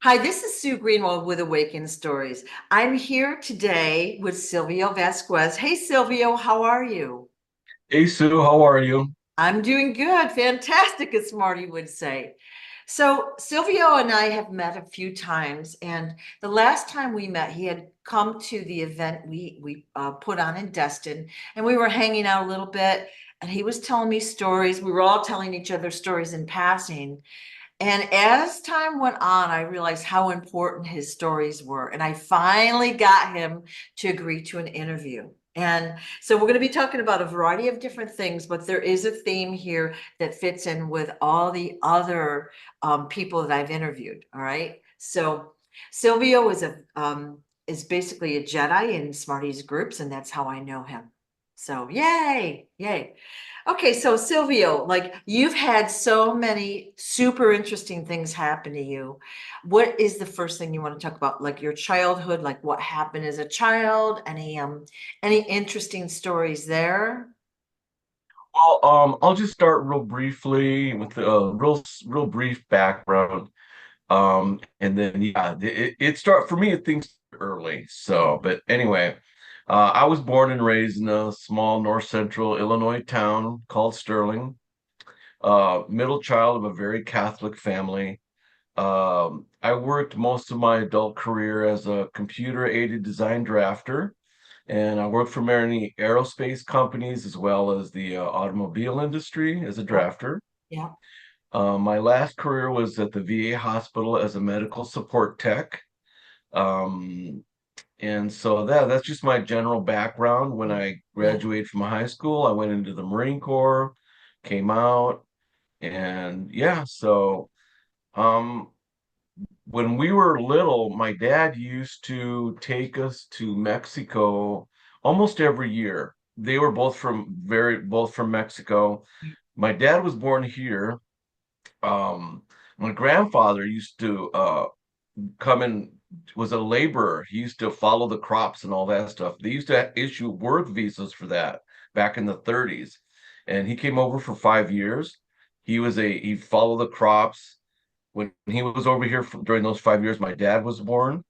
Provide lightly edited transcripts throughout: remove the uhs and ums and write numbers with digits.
Hi, this is Sue Greenwald with Awaken Stories. I'm here today with Silvio Vasquez. Hey, Silvio, how are you? Hey Sue, how are you? I'm doing good. Fantastic, as Smarty would say. So, Silvio and I have met a few times, and the last time we met, he had come to the event we put on in Destin, and we were hanging out a little bit, and he was telling me stories. We were all telling each other stories in passing. And as time went on, I realized how important his stories were. And I finally got him to agree to an interview. And so we're going to be talking about a variety of different things, but there is a theme here that fits in with all the other people that I've interviewed. All right. So Silvio is basically a Jedi in Smarty's groups, and that's how I know him. So yay, yay. Okay, so Silvio, like you've had so many super interesting things happen to you. What is the first thing you want to talk about? Like your childhood, like what happened as a child? Any interesting stories there? Well, I'll just start real briefly with a real brief background. And then yeah, it start for me. Things early. So, but anyway, I was born and raised in a small north central Illinois town called Sterling. Middle child of a very Catholic family. I worked most of my adult career as a computer-aided design drafter. And I worked for many aerospace companies as well as the automobile industry as a Yeah, drafter. yeah, My last career was at the VA hospital as a medical support tech. Um, and so that's just my general background. When yeah, I yeah. graduated from high school, I went into the Marine Corps, came out, and yeah, so um, when we were little, my dad used to take us to Mexico almost every year. They were both from Mexico. My dad was born here. My grandfather used to come in, was a laborer. He used to follow the crops and all that stuff. They used to issue work visas for that back in the 30s. And he came over for 5 years. He followed the crops. When he was over here during those 5 years, my dad was born.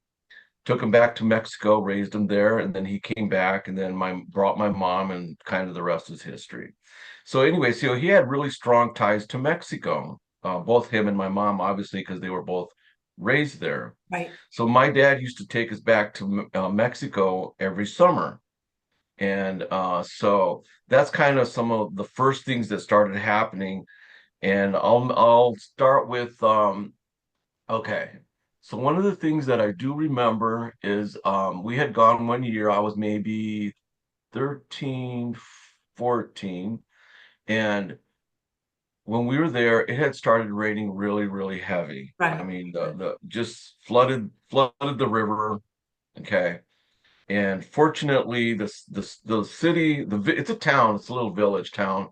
Took him back to Mexico, raised him there, and then he came back, and then my brought my mom, and kind of the rest is history. So anyway, so he had really strong ties to Mexico, both him and my mom, obviously, because they were both raised there. Right. So my dad used to take us back to Mexico every summer, and so that's kind of some of the first things that started happening. And I'll start with okay. So one of the things that I do remember is we had gone one year, I was maybe 13, 14, and when we were there, it had started raining really, really heavy. I Right. mean, the just flooded the river. Okay. And fortunately, the city, it's a town, it's a little village town.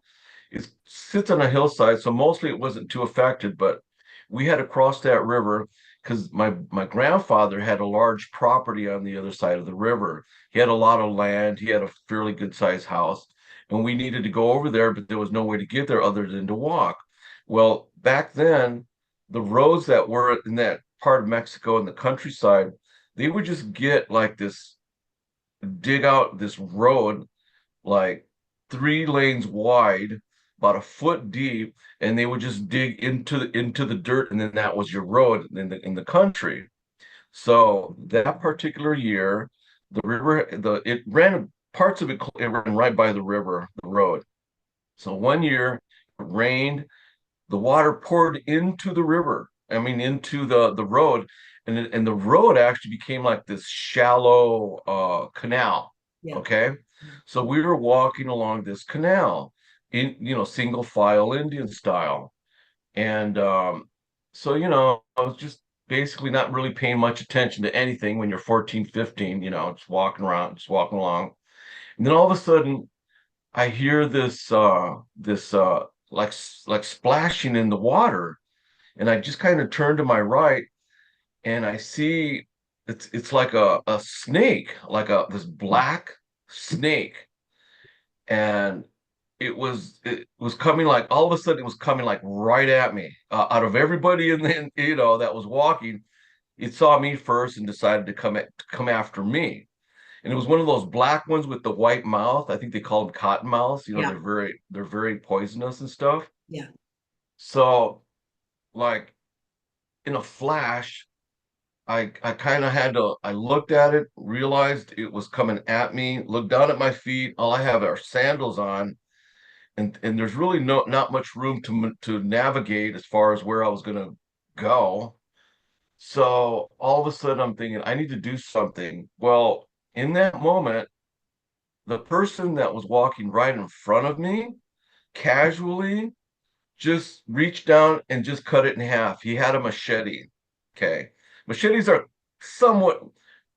It sits on a hillside, so mostly it wasn't too affected, but we had to cross that river because my grandfather had a large property on the other side of the river. He had a lot of land, he had a fairly good sized house, and we needed to go over there, but there was no way to get there other than to walk. Well, back then, the roads that were in that part of Mexico in the countryside, they would just get like this dig out this road like 3 lanes wide, about a foot deep, and they would just dig into the dirt, and then that was your road in the country. So that particular year, the river, the it ran parts of it ran right by the river, the road. So one year it rained, the water poured into the river. I mean, into the road, and the road actually became like this shallow canal. Yeah. Okay, so we were walking along this canal in single file Indian style, and so I was just basically not really paying much attention to anything when you're 14, 15, just walking around, just walking along, and then all of a sudden I hear this like splashing in the water, and I just kind of turn to my right, and I see it's like a snake, like a this black snake, and it was coming, like all of a sudden it was coming like right at me, out of everybody in the that was walking. it saw me first and decided to come after me. And it was one of those black ones with the white mouth. I think they call them cottonmouths. You know, Yeah. they're very poisonous and stuff. Yeah. So like in a flash, I kind of had to, I looked at it, realized it was coming at me, looked down at my feet. All I have are sandals on, and there's really not much room to navigate as far as where I was gonna go. So all of a sudden I'm thinking I need to do something. Well, in that moment, the person that was walking right in front of me casually just reached down and just cut it in half. He had a machete. Okay. Machetes are somewhat,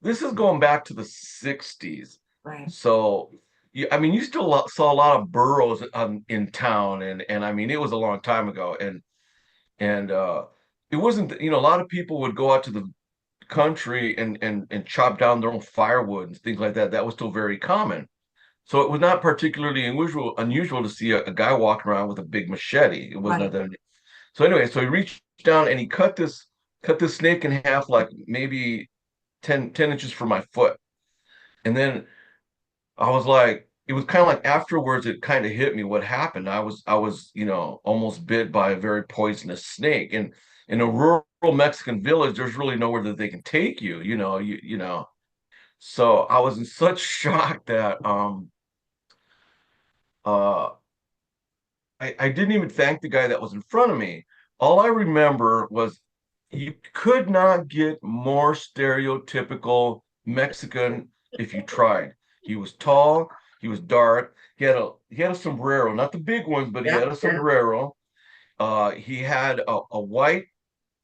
this is going back to the 60s. Right. So, I mean, you still saw a lot of burros in town, and I mean, it was a long time ago, and it wasn't, a lot of people would go out to the country and chop down their own firewood and things like that. That was still very common. So it was not particularly unusual to see a guy walking around with a big machete. It was not Right. that. So anyway, so he reached down and he cut this snake in half, like maybe 10 inches from my foot. And then I was like, it was kind of like afterwards, it kind of hit me what happened. I was, almost bit by a very poisonous snake. And in a rural Mexican village, there's really nowhere that they can take you, you know. So I was in such shock that uh I didn't even thank the guy that was in front of me. All I remember was you could not get more stereotypical Mexican if you tried. He was tall, he was dark, he had a sombrero, not the big ones, but he Yeah. had a sombrero. He had a white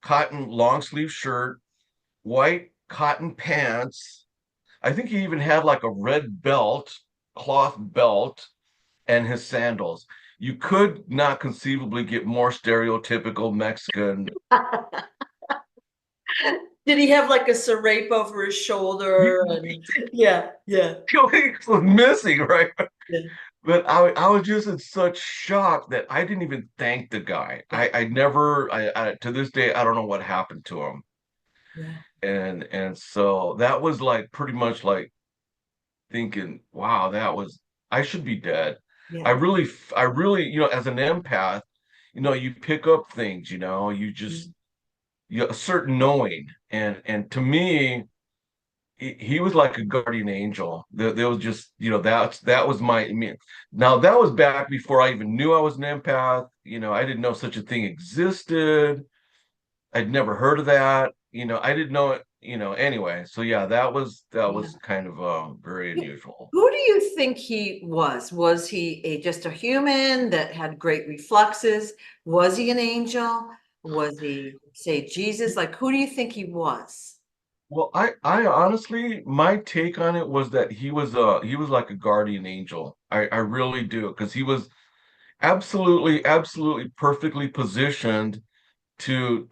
cotton long sleeve shirt, white cotton pants. I think he even had like a red belt, cloth belt, and his sandals. You could not conceivably get more stereotypical Mexican. Did he have like a serape over his He, shoulder? And yeah, yeah, he was missing, right? yeah, But I was just in such shock that I didn't even thank the guy. yeah, I never, to this day, I don't know what happened to him. yeah, And so that was like pretty much like thinking, wow, I should be dead. I yeah. really, I really, as an empath, you pick up things, you just, Mm. a certain knowing. And to me, he was like a guardian angel. There was just, that was I mean, now that was back before I even knew I was an empath. I didn't know such a thing existed. I'd never heard of that. I didn't know it, anyway. So yeah, that was Yeah. kind of very unusual. Who do you think he was? Was he just a human that had great reflexes? Was he an angel? Was he, say, Jesus? Like, who do you think he was? Well, I honestly, my take on it was that he was like a guardian angel. I really do, because he was absolutely, absolutely perfectly positioned to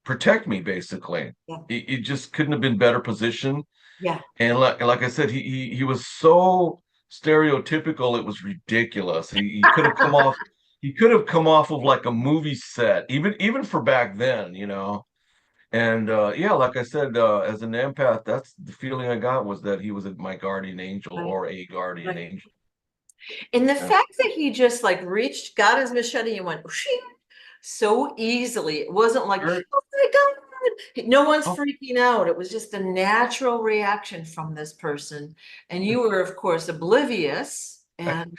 protect me, basically. Yeah, It just couldn't have been better positioned. yeah. And like I said, he was so stereotypical, it was ridiculous. He could have come off of like a movie set, even for back then, And yeah, like I said, as an empath, that's the feeling I got, was that he was my guardian angel, Right, or a guardian right. angel. And the And fact that he just like reached, got his machete and went "Whooshing," so easily. It wasn't like, very, oh my God, no one's oh, freaking out. It was just a natural reaction from this person. And you were, of course, oblivious. And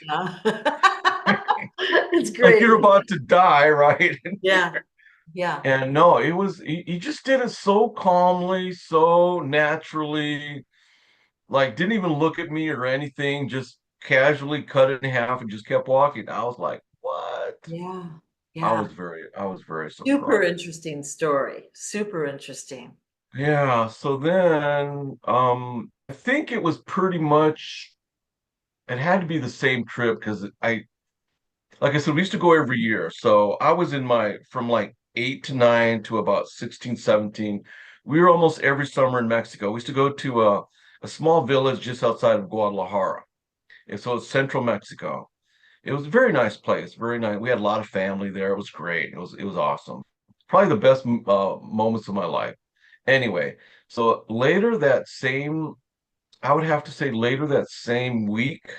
it's like great. you're about to die, right? Yeah, yeah, And no, he just did it so calmly, so naturally, like didn't even look at me or anything, just casually cut it in half and just kept walking. I was like, what? yeah, I yeah. was very Super surprised. interesting story. Super interesting. Yeah, so then I think it was pretty much, it had to be the same trip, because like I said, we used to go every year. So I was from like 8 to 9 to about 16, 17. We were almost every summer in Mexico. We used to go to a small village just outside of Guadalajara. And so it's central Mexico. It was a very nice place, very nice. We had a lot of family there. It was great. It was awesome. Probably the best moments of my life. Anyway, so later that same, I would have to say later that same week,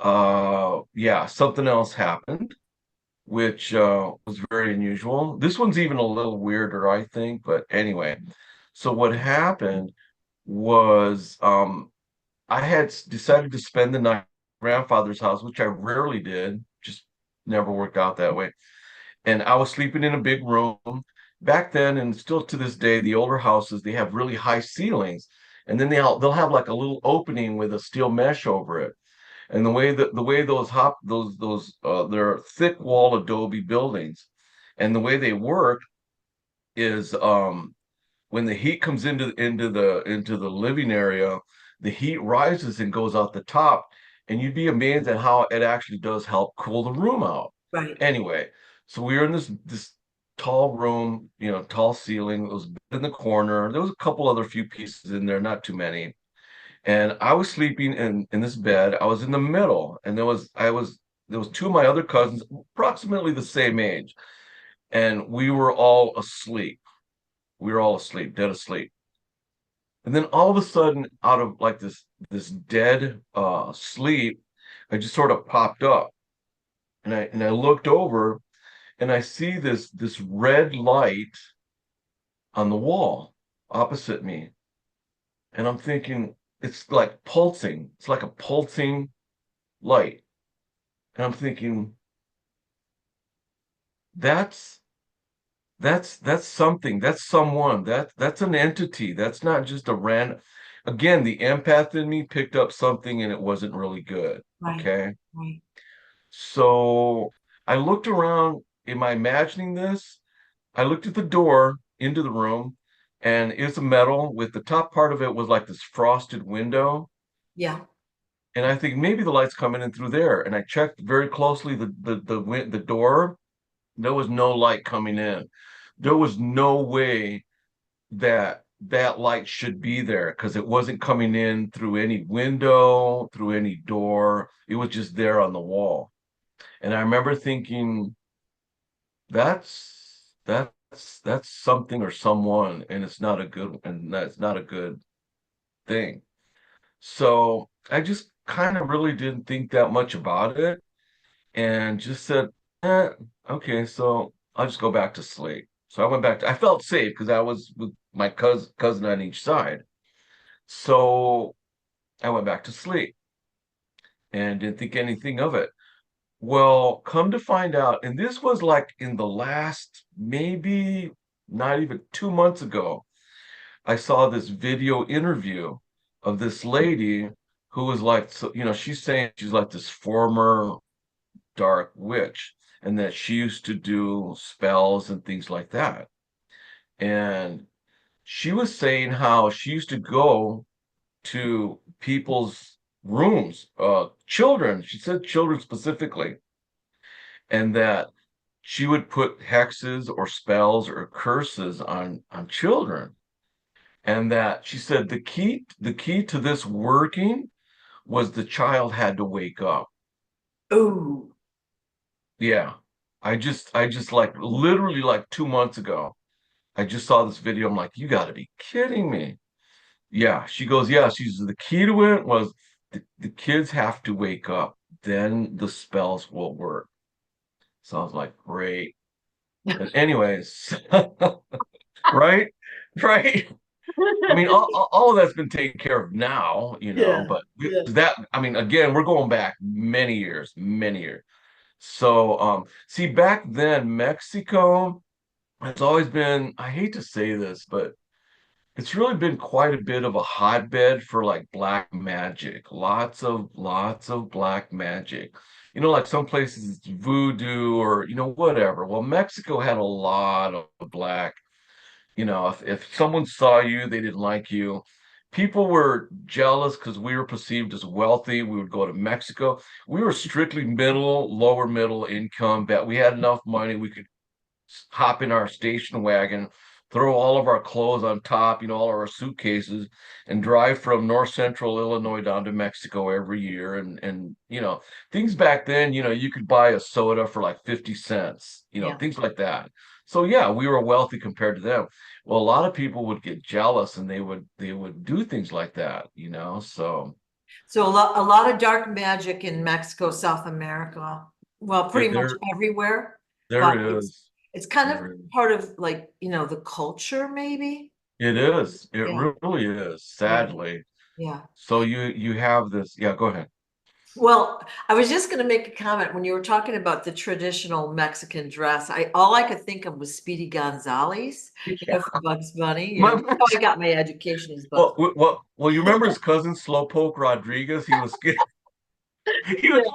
yeah, something else happened, which was very unusual. This one's even a little weirder, I think, but anyway. So what happened was I had decided to spend the night at my grandfather's house, which I rarely did, just never worked out that way. And I was sleeping in a big room. Back then, and still to this day, the older houses, they have really high ceilings. And then they'll have like a little opening with a steel mesh over it. And the way those they're thick wall adobe buildings, and the way they work is when the heat comes into the living area, the heat rises and goes out the top, and you'd be amazed at how it actually does help cool the room out. Right. Anyway, so we were in this tall room, tall ceiling. It was in the corner. There was a couple other few pieces in there, not too many. And I was sleeping in this bed. I was in the middle, and there was two of my other cousins, approximately the same age, and we were all asleep. We were all asleep, dead asleep. And then all of a sudden, out of like this dead sleep, I just sort of popped up, and I looked over, and I see this red light on the wall opposite me, and I'm thinking it's like pulsing. It's like a pulsing light, and I'm thinking that's that's something. That's someone. That's an entity. That's not just a random. Again, the empath in me picked up something and it wasn't really good. Right. Okay. Right. So I looked around. Am I imagining this? I looked at the door into the room, and it's a metal with the top part of it was like this frosted window. Yeah. And I think maybe the light's coming in through there. And I checked very closely the door. There was no light coming in. There was no way that that light should be there because it wasn't coming in through any window, through any door. It was just there on the wall. And I remember thinking, that's something or someone, and it's not a good, and that's not a good thing. So I just kind of really didn't think that much about it and just said, eh, okay, so I'll just go back to sleep. So I went back I felt safe because I was with my cousin on each side. So I went back to sleep and didn't think anything of it. Well, come to find out, and this was like in the last maybe not even 2 months ago, I saw this video interview of this lady who was like, so, she's saying she's like this former dark witch and that she used to do spells and things like that. And she was saying how she used to go to people's rooms, children, she said children specifically, and that she would put hexes or spells or curses on children. And that she said the key to this working was the child had to wake up. Oh, Yeah. I just like literally like 2 months ago, I just saw this video. I'm like, you got to be kidding me. Yeah. She goes, yeah, she's the key to it was the kids have to wake up, then the spells will work. So I was like, great. But anyways, right? Right. I mean, all of that's been taken care of now, yeah. but Yeah. that, I mean, again, we're going back many years, many years. So, see, back then, Mexico has always been, I hate to say this, but it's really been quite a bit of a hotbed for like black magic. Lots of black magic. Like some places it's voodoo or, whatever. Well, Mexico had a lot of black. If someone saw you, they didn't like you. People were jealous because we were perceived as wealthy. We would go to Mexico. We were strictly lower middle income, that we had enough money. We could hop in our station wagon, throw all of our clothes on top, all of our suitcases, and drive from north central Illinois down to Mexico every year. And things back then, you could buy a soda for like 50 cents, Yeah. things like that. So yeah, we were wealthy compared to them. Well, a lot of people would get jealous and they would do things like that, you know. So So a lot of dark magic in Mexico, South America. Well, pretty it, much everywhere, but there is it's kind of there is. part of like, the culture maybe. It is. It Yeah, really is, yeah, sadly. yeah. So you have this. Yeah, go ahead. Well, I was just going to make a comment when you were talking about the traditional Mexican dress. All I could think of was Speedy Gonzales, from Bugs Bunny. My, That's how I got my education is Bugs well, you remember his cousin Slowpoke Rodriguez? He was he Bunny. was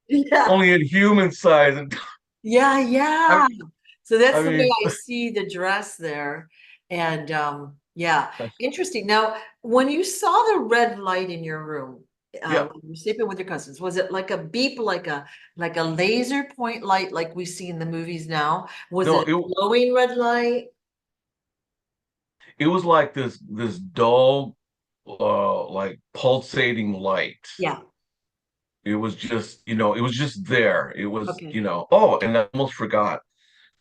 Yeah, yeah, only in human size, and yeah, I, yeah. So that's I the way mean, I see the dress there. And yeah, interesting. Now, when you saw the red light in your room, yeah, when you were sleeping with your cousins, was it like a beep, like a laser point light like we see in the movies now? Was no, it a glowing red light? it was like this dull, like pulsating light. Yeah. It was just, it was just there. It was, Okay. oh, and I almost forgot.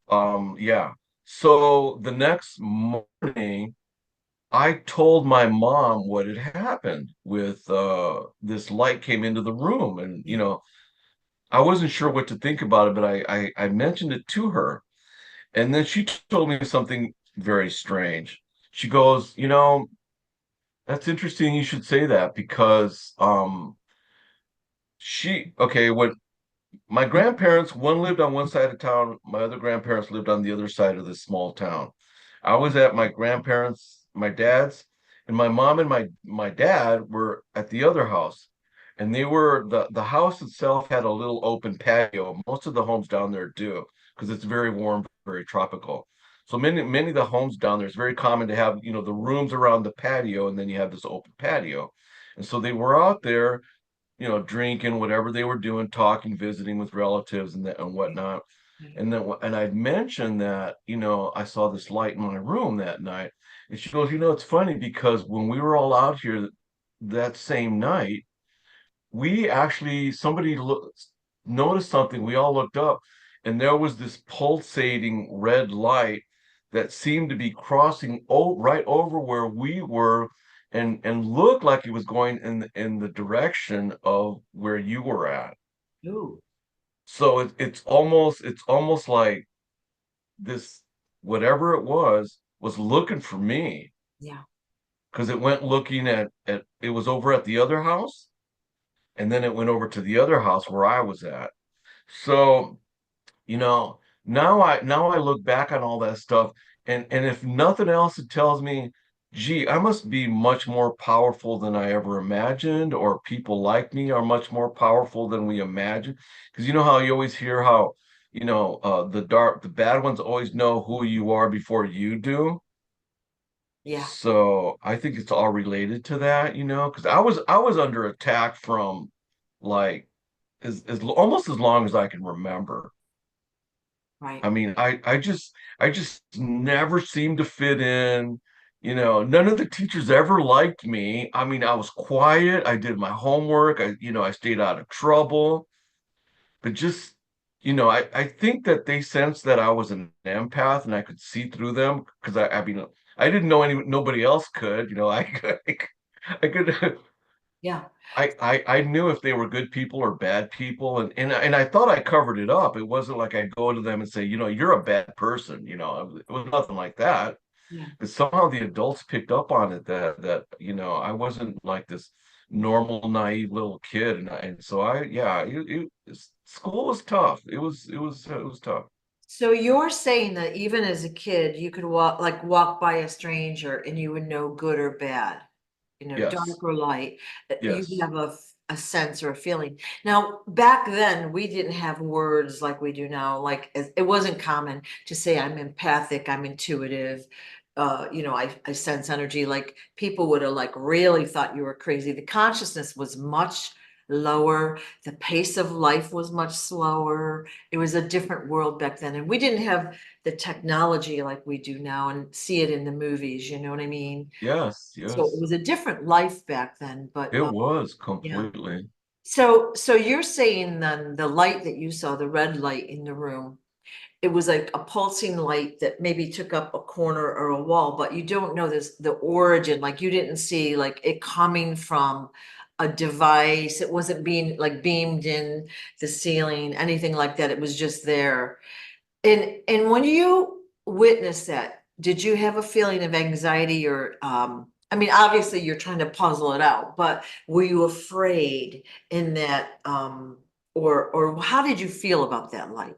Yeah. So the next morning, I told my mom what had happened with this light came into the room, and Yeah. I wasn't sure what to think about it, but I mentioned it to her, and then she told me something very strange. She goes, that's interesting. You should say that because okay, when my grandparents, one lived on one side of town, my other grandparents lived on the other side of this small town. I was at my grandparents, my dad's, and my mom and my dad were at the other house. And the house itself had a little open patio. Most of the homes down there do, because it's very warm, very tropical. So many of the homes down there, it's very common to have, the rooms around the patio, and then you have this open patio. And so they were out there, drinking, whatever they were doing, talking, visiting with relatives and whatnot. And I'd mentioned that, I saw this light in my room that night. And she goes, it's funny because when we were all out here that same night, we actually, noticed something. We all looked up, and there was this pulsating red light that seemed to be crossing right over where we were, and looked like it was going in the direction of where you were at. Ooh, So it's almost like this, whatever it was looking for me, yeah. because it went looking at it was over at the other house, and then it went over to the other house where I was at. So, now I look back on all that stuff, and if nothing else, it tells me, gee, I must be much more powerful than I ever imagined, or people like me are much more powerful than we imagine. Because you know how you always hear how, the bad ones always know who you are before you do. Yeah. So I think it's all related to that, because I was under attack from, like, as almost as long as I can remember. Right. I mean, I just never seemed to fit in. None of the teachers ever liked me. I mean, I was quiet. I did my homework. I stayed out of trouble. But just, I think that they sensed that I was an empath and I could see through them, because I mean, I didn't know nobody else could. I could, I could. Yeah. I knew if they were good people or bad people, and I thought I covered it up. It wasn't like I'd go to them and say, you're a bad person. It was nothing like that. Yeah. But somehow the adults picked up on it, that I wasn't like this normal naive little kid, and so yeah, school was tough. It was tough. So you're saying that even as a kid, you could walk by a stranger and you would know good or bad, Yes, dark or light. You would yes, have a sense or a feeling. Now, back then, we didn't have words like we do now. Like it wasn't common to say I'm empathic, I'm intuitive. I sense energy. Like people would have like really thought you were crazy. The consciousness was much lower. The pace of life was much slower. It was a different world back then, and we didn't have the technology like we do now and see it in the movies. You know what I mean? yes, So it yes. was a different life back then, but It was yeah. completely. So you're saying then the light that you saw, the red light in the room, it was like a pulsing light that maybe took up a corner or a wall, but you don't know the origin. Like you didn't see like it coming from a device. It wasn't being like beamed in the ceiling, anything like that. It was just there. And when you witnessed that, did you have a feeling of anxiety or I mean, obviously you're trying to puzzle it out, but were you afraid in that or how did you feel about that light?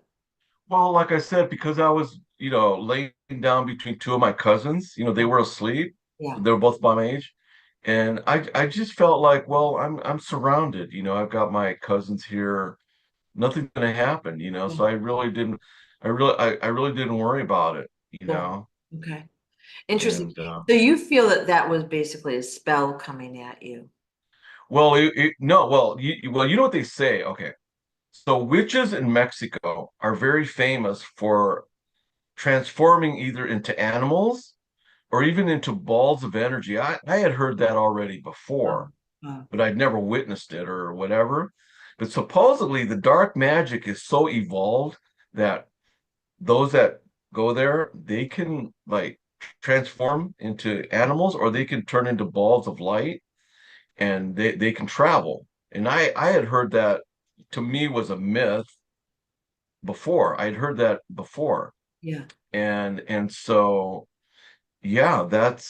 Well, like I said, because I was, laying down between two of my cousins, they were asleep. Yeah, They were both my age. And I just felt like, well, I'm surrounded, I've got my cousins here. Nothing's gonna happen, yeah, So I really didn't worry about it, yeah. Okay. Interesting. And So you feel that that was basically a spell coming at you. well, no, well, you know what they say. Okay. So witches in Mexico are very famous for transforming either into animals or even into balls of energy. I had heard that already Oh, before, oh, but I'd never witnessed it or whatever. But supposedly the dark magic is so evolved that those that go there, they can like transform into animals or they can turn into balls of light and they can travel. And I had heard that to me was a myth before. I'd heard that before. yeah. And so yeah, that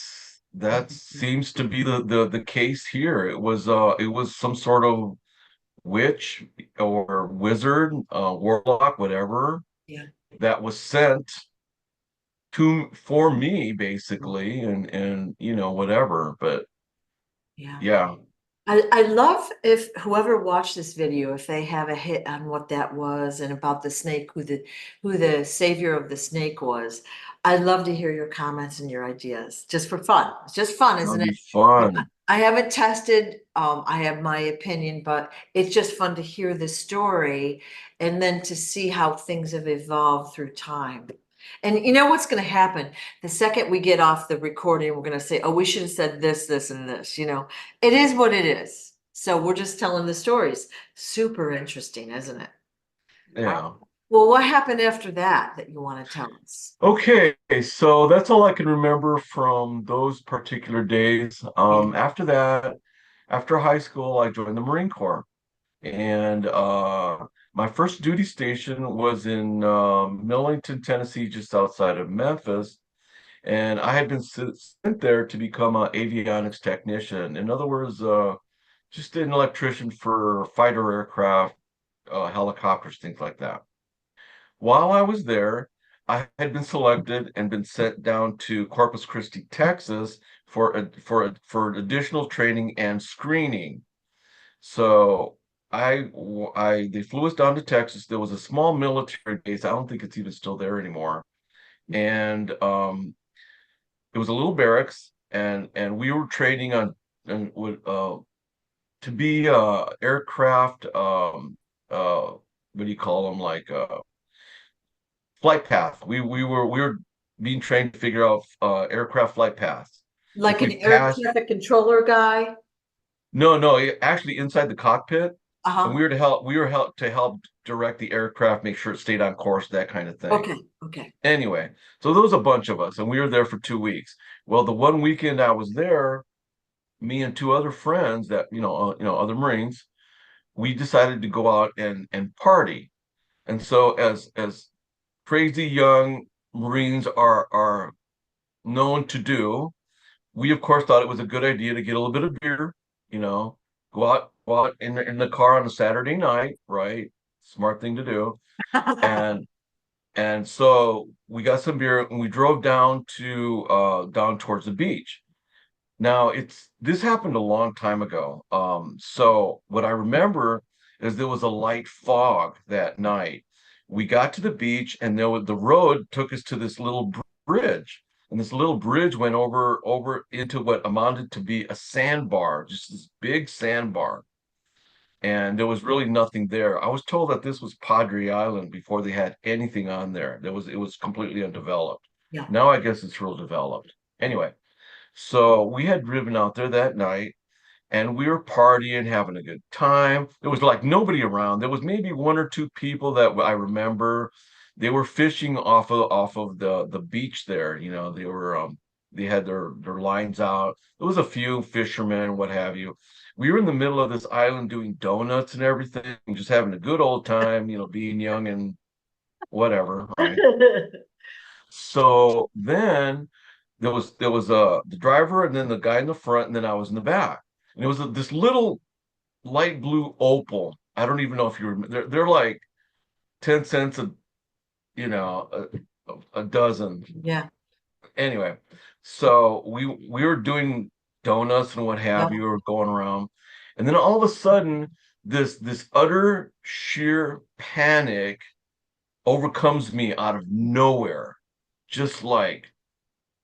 seems to be the case here. It was some sort of witch or wizard, warlock, whatever, Yeah. that was sent to for me basically, and whatever. But Yeah. yeah, I love if whoever watched this video, if they have a hit on what that was and about the snake, who the savior of the snake was. I'd love to hear your comments and your ideas, just for fun. It's just fun, that'll isn't it? be fun. I haven't tested, I have my opinion, but it's just fun to hear the story and then to see how things have evolved through time. And you know what's going to happen? The second we get off the recording, we're going to say, oh, we should have said this, this, and this, It is what it is. So we're just telling the stories. Super interesting, isn't it? Uh, Yeah. well, what happened after that you want to tell us? Okay, so that's all I can remember from those particular days. Yeah. After that, after high school, I joined the Marine Corps. And my first duty station was in Millington, Tennessee, just outside of Memphis. And I had been sent there to become an avionics technician. In other words, just an electrician for fighter aircraft, helicopters, things like that. While I was there, I had been selected and been sent down to Corpus Christi, Texas, for additional training and screening. So they flew us down to Texas. There was a small military base. I don't think it's even still there anymore. And it was a little barracks, and we were training on and would to be aircraft. What do you call them? Like flight path. We were being trained to figure out aircraft flight paths. Like If we an air passed, traffic controller guy? no, actually inside the cockpit, and Uh-huh. we were to help direct the aircraft, make sure it stayed on course, that kind of thing. Okay. Okay. Anyway, so there was a bunch of us, and we were there for 2 weeks. Well, the one weekend I was there, me and two other friends that other Marines, we decided to go out and party. And so, as crazy young Marines are known to do, we of course thought it was a good idea to get a little bit of beer, you know, go out in the car on a Saturday night, right? Smart thing to do. And and so we got some beer and we drove down towards the beach. Now this happened a long time ago. So what I remember is there was a light fog that night. We got to the beach and the road took us to this little bridge. And this little bridge went over into what amounted to be a sandbar, just this big sandbar. And there was really nothing there. I was told that this was Padre Island before they had anything on there. It was completely undeveloped. Yeah. Now I guess it's real developed. Anyway, so we had driven out there that night and we were partying, having a good time. There was like nobody around. There was maybe one or two people that I remember. they were fishing off of the beach there. You know, they had their lines out. There was a few fishermen, what have you. We were in the middle of this island doing donuts and everything, just having a good old time, you know, being young and whatever, right? So then there was the driver and then the guy in the front, and then I was in the back. And it was this little light blue Opal. I don't even know if you remember. They're like 10 cents a, you know, a dozen. Yeah. Anyway, so we were doing donuts and what Yeah. have you, we were going around. And then all of a sudden, this utter sheer panic overcomes me out of nowhere. Just like,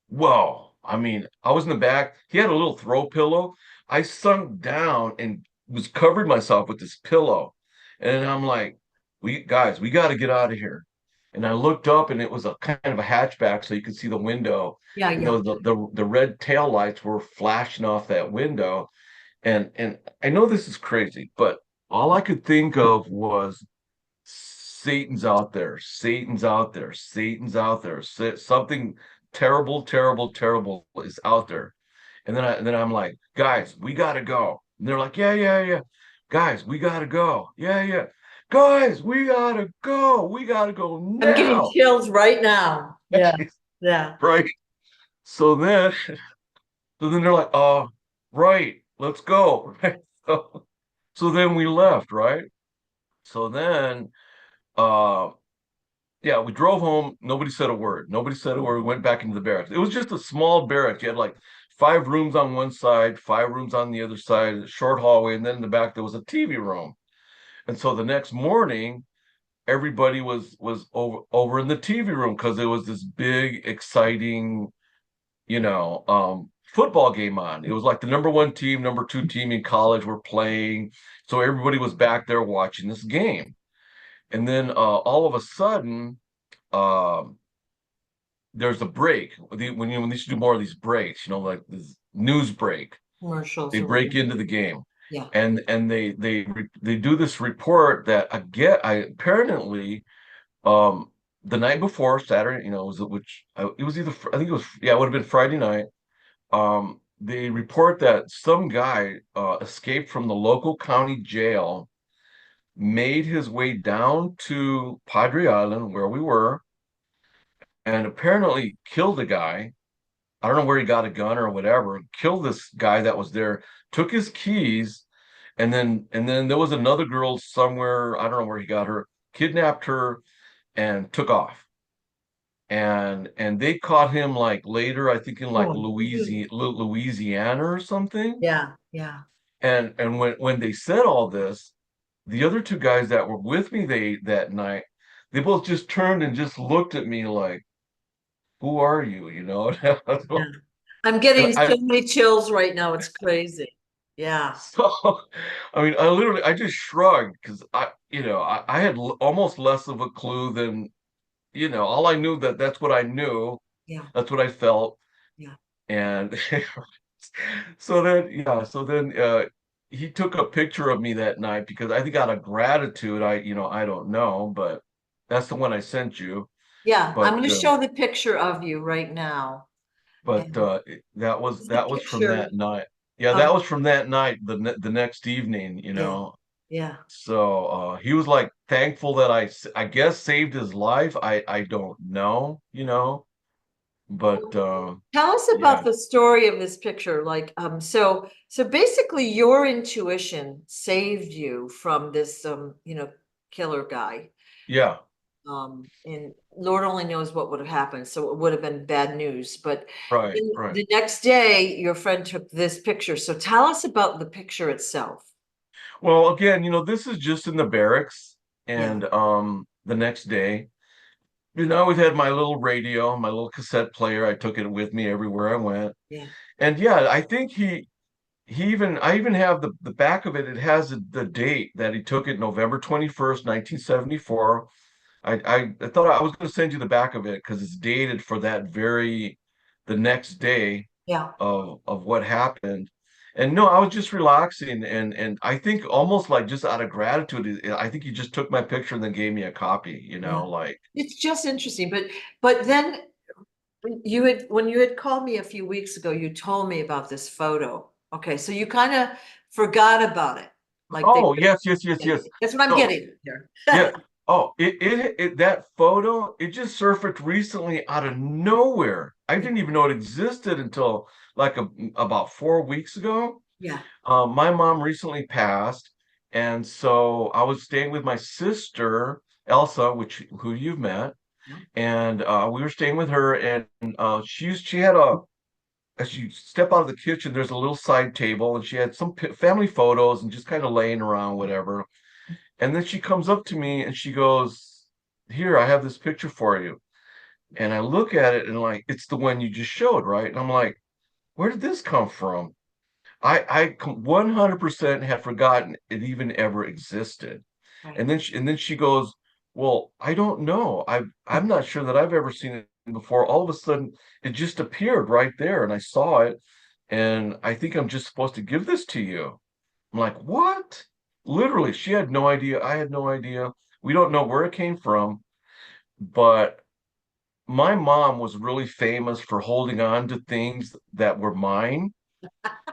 whoa. I mean, I was in the back. He had a little throw pillow. I sunk down and was covered myself with this pillow. And I'm like, we guys, we got to get out of here. And I looked up and it was a kind of a hatchback so you could see the window. Yeah. And Yeah. the red tail lights were flashing off that window. And I know this is crazy, but all I could think of was Satan's out there, Satan's out there, Satan's out there. Something terrible, terrible, terrible is out there. And then I'm like, guys, we gotta go. And they're like, yeah, yeah, yeah. Guys, we gotta go. Yeah, yeah. Guys, we gotta go. We gotta go I'm getting now. chills right now. Yeah. Yeah. Right. So then, so then they're like, right, let's go. Right. So then we left, right? So then uh yeah, we drove home. Nobody said a word. Nobody said a word. We went back into the barracks. It was just a small barracks. You had like 5 rooms on one side, 5 rooms on the other side, a short hallway, and then in the back there was a TV room. And so the next morning, everybody was over in the TV room because there was this big, exciting, football game on. It was like the number one team, number two team in college were playing. So everybody was back there watching this game. And then all of a sudden, um, there's a break when they used to do more of these breaks, like this news break. Commercials They or break whatever. into the game, Yeah. and they do this report that I apparently the night before Saturday, it was either I think it was yeah it would have been Friday night. They report that some guy escaped from the local county jail, made his way down to Padre Island where we were, and apparently killed a guy. I don't know where he got a gun or whatever, killed this guy that was there, took his keys, and then there was another girl somewhere, I don't know where he got her, kidnapped her and took off. And they caught him like later, I think in like Oh, Louisiana or something. yeah. Yeah. And when they said all this, the other two guys that were with me that night, they both just turned and just looked at me like, who are you? Yeah. I'm And getting I so many chills right now. It's crazy. Yeah. so I mean I just shrugged because I had almost less of a clue than all I knew that's what I knew, Yeah. that's what I felt. Yeah. And so then he took a picture of me that night because I think out of gratitude, I don't know, but that's the one I sent you. Yeah. I'm But going to show the picture of you right now. but And that was it's the that was from picture that night. Yeah, of, that was from that night, the next evening, yeah. Yeah. So he was like thankful that I guess saved his life. I don't know, but Tell us about yeah, the story of this picture. Like, so basically your intuition saved you from this, killer guy. yeah, And Lord only knows what would have happened. So it would have been bad news. But right, then right. the next day, your friend took this picture. So tell us about the picture itself. Well, again, this is just in the barracks, Yeah. and the next day, I always had my little radio, my little cassette player. I took it with me everywhere I went, Yeah. and yeah, I think I even have the back of it. It has the date that he took it, November 21st, 1974. I thought I was going to send you the back of it because it's dated for the next day Yeah. of what happened. And no, I was just relaxing, and I think almost like just out of gratitude, I think he just took my picture and then gave me a copy, Yeah. like. It's just interesting, but then when you had called me a few weeks ago, you told me about this photo. Okay, so you kind of forgot about it. Like they, Oh, yes, yes, yes, yeah, yes. that's what I'm No, getting here. yeah. Oh, that photo, it just surfaced recently out of nowhere. I Yeah, didn't even know it existed until like about 4 weeks ago. yeah, My mom recently passed, and so I was staying with my sister, Elsa, who you've met, yeah. and we were staying with her, and she had a as you step out of the kitchen, there's a little side table, and she had some family photos and just kind of laying around, whatever. And then she comes up to me and she goes, "Here, I have this picture for you." And I look at it and like, it's the one you just showed, right? And I'm like, where did this come from? I 100% had forgotten it even ever existed. Right. And then she goes, "Well, I don't know. I'm not sure that I've ever seen it before." All of a sudden, it just appeared right there, and I saw it, and I think I'm just supposed to give this to you. I'm like, "What?" Literally, she had no idea. I had no idea. We don't know where it came from, but my mom was really famous for holding on to things that were mine,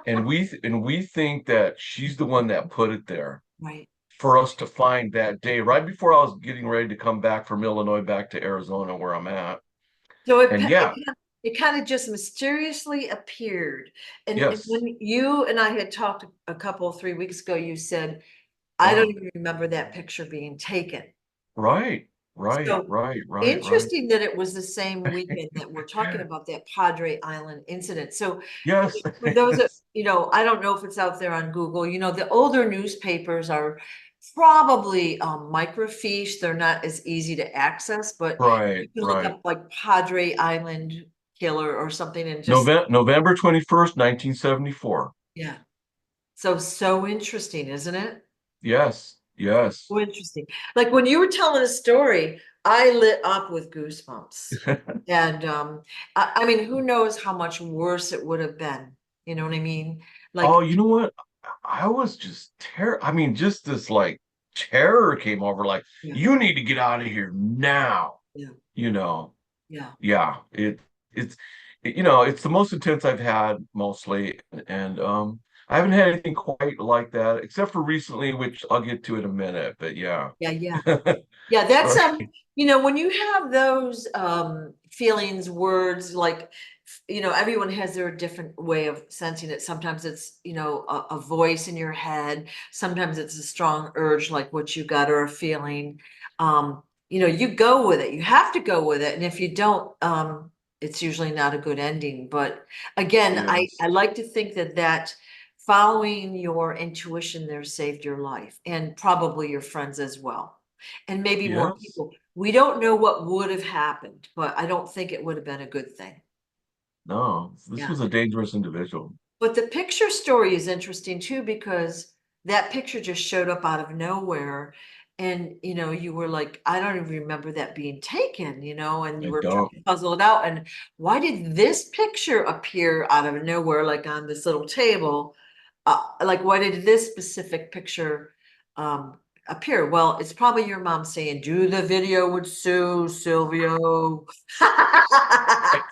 and we think that she's the one that put it there Right. for us to find that day, right before I was getting ready to come back from Illinois back to Arizona where I'm at. So And yeah, it kind of just mysteriously appeared. And yes, when you and I had talked a couple, 3 weeks ago, you said, I don't yeah, even remember that picture being taken. right, right, So right, right, right. interesting that it was the same weekend that we're talking about that Padre Island incident. So Yes, for those that, yes, I don't know if it's out there on Google, the older newspapers are probably microfiche. They're not as easy to access, but you right, can look right. up like Padre Island killer or something and just, November 21st, 1974. yeah. So interesting, isn't it? Yes, yes. So interesting. Like when you were telling a story, I lit up with goosebumps. And I mean, who knows how much worse it would have been. You know what I mean? Oh, Like, you know what? I was just I mean, just this like terror came over, like, yeah, you need to get out of here now, yeah, you know. yeah. Yeah, it's it's the most intense I've had mostly, and I haven't had anything quite like that except for recently, which I'll get to in a minute, but yeah. Yeah, yeah. Yeah, that's Right. when you have those feelings, words, like everyone has their different way of sensing it. Sometimes it's, a voice in your head, sometimes it's a strong urge like what you got or a feeling. You go with it. You have to go with it. And if you don't, it's usually not a good ending. But again, I Yes. like to think that following your intuition there saved your life and probably your friends as well. And maybe more Yes. people. We don't know what would have happened, but I don't think it would have been a good thing. No, this Yeah. was a dangerous individual. But the picture story is interesting too, because that picture just showed up out of nowhere. And you were like, I don't even remember that being taken, and you I were trying don't. to puzzle it out. And why did this picture appear out of nowhere, like on this little table? Like, why did this specific picture um appear? Well, it's probably your mom saying, do the video with Sue, Silvio.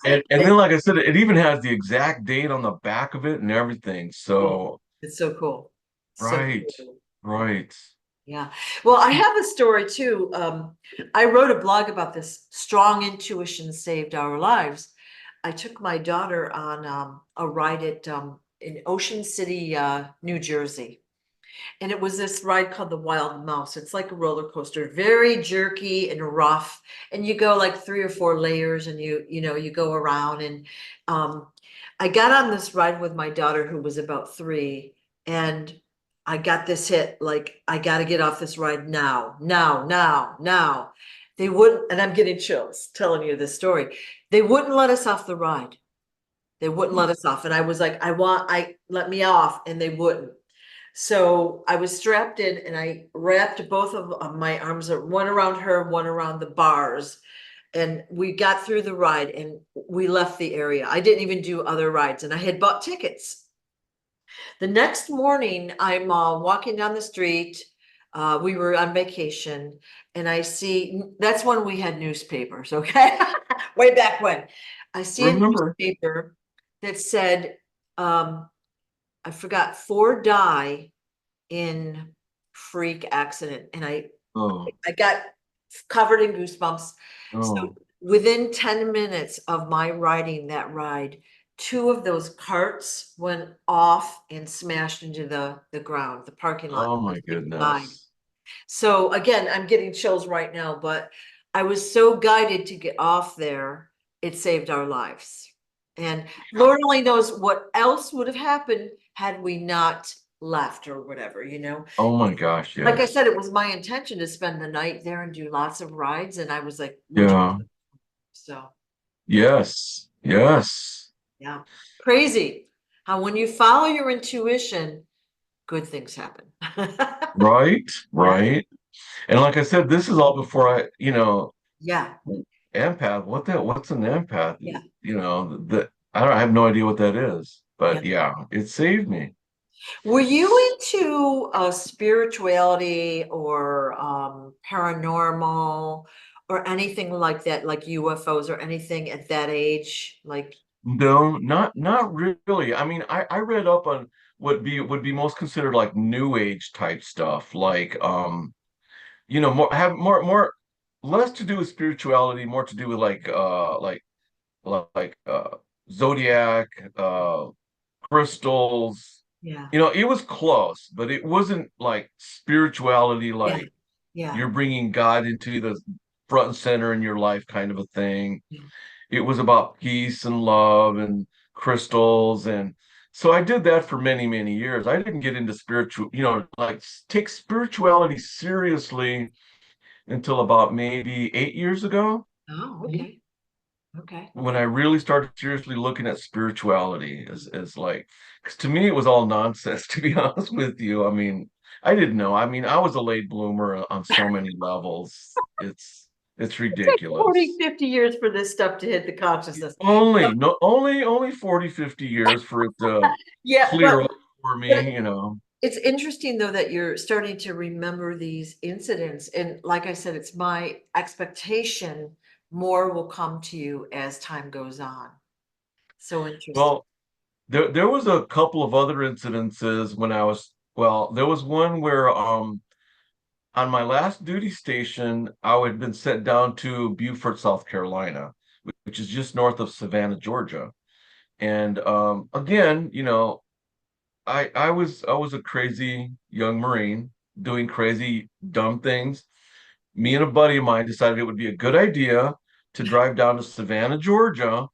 And then, like I said, it even has the exact date on the back of it and everything. Cool. So, It's so cool. So right, cool. right. Yeah. Well, I have a story too. I wrote a blog about this. Strong intuition saved our lives. I took my daughter on a ride at in Ocean City, New Jersey. And it was this ride called the Wild Mouse. It's like a roller coaster, very jerky and rough. And you go like 3 or 4 layers and you go around. And um, I got on this ride with my daughter who was about 3. And I got this hit, like, I got to get off this ride now, now, now, now. They wouldn't, and I'm getting chills telling you this story. They wouldn't let us off the ride. They wouldn't let us off. And I was like, let me off. And they wouldn't. So I was strapped in and I wrapped both of my arms, one around her, one around the bars. And we got through the ride and we left the area. I didn't even do other rides and I had bought tickets. The next morning, I'm walking down the street. We were on vacation, and I see that's when we had newspapers, okay? Way back when. I see a Remember? newspaper that said, I forgot, 4 die in freak accident, and Oh, I got covered in goosebumps. So oh, within 10 minutes of my riding that ride, two of those carts went off and smashed into the ground, the parking lot. oh Those my people died. goodness. So again, I'm getting chills right now, but I was so guided to get off there. It saved our lives. And Lord only knows what else would have happened had we not left or whatever, you know? Oh my gosh, Like I yes. said, it was my intention to spend the night there and do lots of rides, and I was like, would you? Yeah. So, Yes. Yes. yeah, crazy how when you follow your intuition, good things happen. Right. Yeah, Right. And like I said, this is all before yeah, empath. What's an empath? yeah, I have no idea what that is. yeah. But yeah, it saved me. Were you into spirituality or paranormal or anything like that, like UFOs or anything at that age? Like, No, not really. I mean, I read up on what would be most considered like new age type stuff, like more less to do with spirituality, more to do with like zodiac, crystals. yeah, It was close, but it wasn't like spirituality, yeah, like yeah, you're bringing God into the front and center in your life kind of a thing. yeah. It was about peace and love and crystals. And so I did that for many, many years. I didn't get into like take spirituality seriously until about maybe 8 years ago Oh, okay, okay. when I really started seriously looking at spirituality as like, because to me it was all nonsense, to be honest with you. I mean, I didn't know. I mean, I was a late bloomer on so many levels. It's It's like 40, ridiculous. 50 years for this stuff to hit the consciousness. Only no only 40, 50 years for it to Yeah, clear up for but me. it's interesting though that you're starting to remember these incidents. And like I said, it's my expectation more will come to you as time goes on. So interesting. Well, there was a couple of other incidences when there was one where on my last duty station, I had been sent down to Beaufort, South Carolina, which is just north of Savannah, Georgia. And again, I was a crazy young Marine doing crazy dumb things. Me and a buddy of mine decided it would be a good idea to drive down to Savannah, Georgia,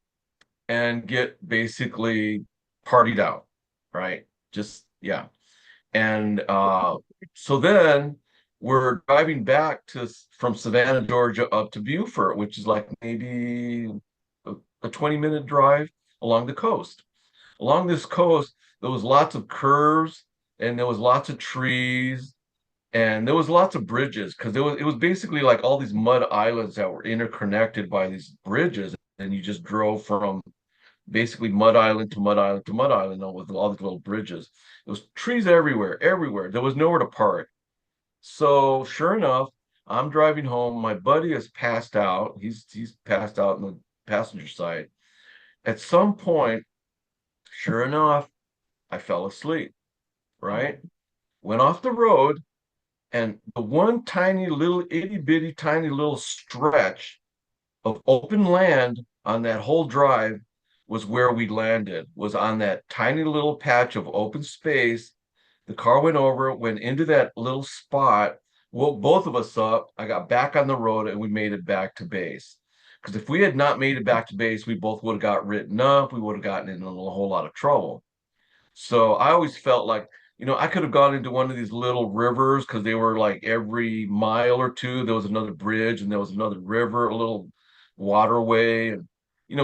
and get basically partied out, right? Just yeah. And so then we're driving back from Savannah, Georgia, up to Beaufort, which is like maybe a 20-minute drive along the coast. Along this coast, there was lots of curves and there was lots of trees and there was lots of bridges because it was basically like all these mud islands that were interconnected by these bridges, and you just drove from basically mud island to mud island to mud island with all these little bridges. There was trees everywhere, everywhere. There was nowhere to park. So sure enough, I'm driving home. My buddy has passed out. He's passed out in the passenger side. At some point, sure enough, I fell asleep, right? Went off the road, and the one tiny little itty bitty tiny little stretch of open land on that whole drive was where we landed, was on that tiny little patch of open space. The car went over, went into that little spot, woke both of us up. I got back on the road and we made it back to base. Because if we had not made it back to base, we both would have got written up. We would have gotten in a whole lot of trouble. So I always felt like, I could have gone into one of these little rivers because they were like every mile or two, there was another bridge and there was another river, a little waterway. And,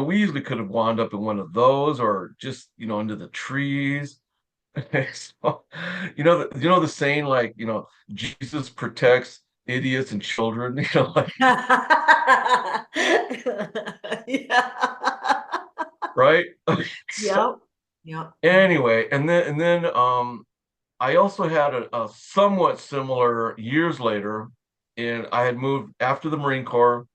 we easily could have wound up in one of those or just, into the trees. So, the saying like, Jesus protects idiots and children, like, Yeah. right? So, Yep. Yeah. Anyway, and then I also had a somewhat similar years later, and I had moved after the Marine Corps.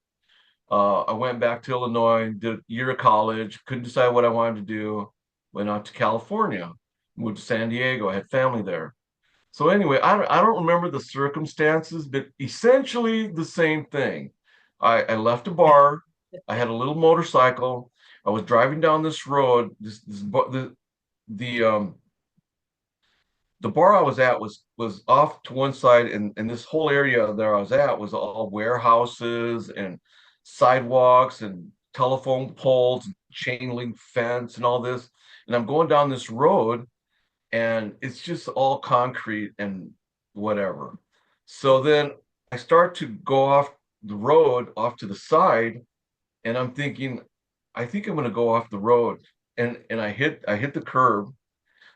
I went back to Illinois, did a year of college, couldn't decide what I wanted to do, went out to California, moved to San Diego, I had family there. So anyway, I don't remember the circumstances, but essentially the same thing. I left a bar. I had a little motorcycle. I was driving down this road. The the bar I was at was off to one side, and this whole area there I was at was all warehouses and sidewalks and telephone poles, chain link fence, and all this. And I'm going down this road, and it's just all concrete and whatever. So then I start to go off the road off to the side, and I'm thinking, I think I'm going to go off the road, and I hit the curb.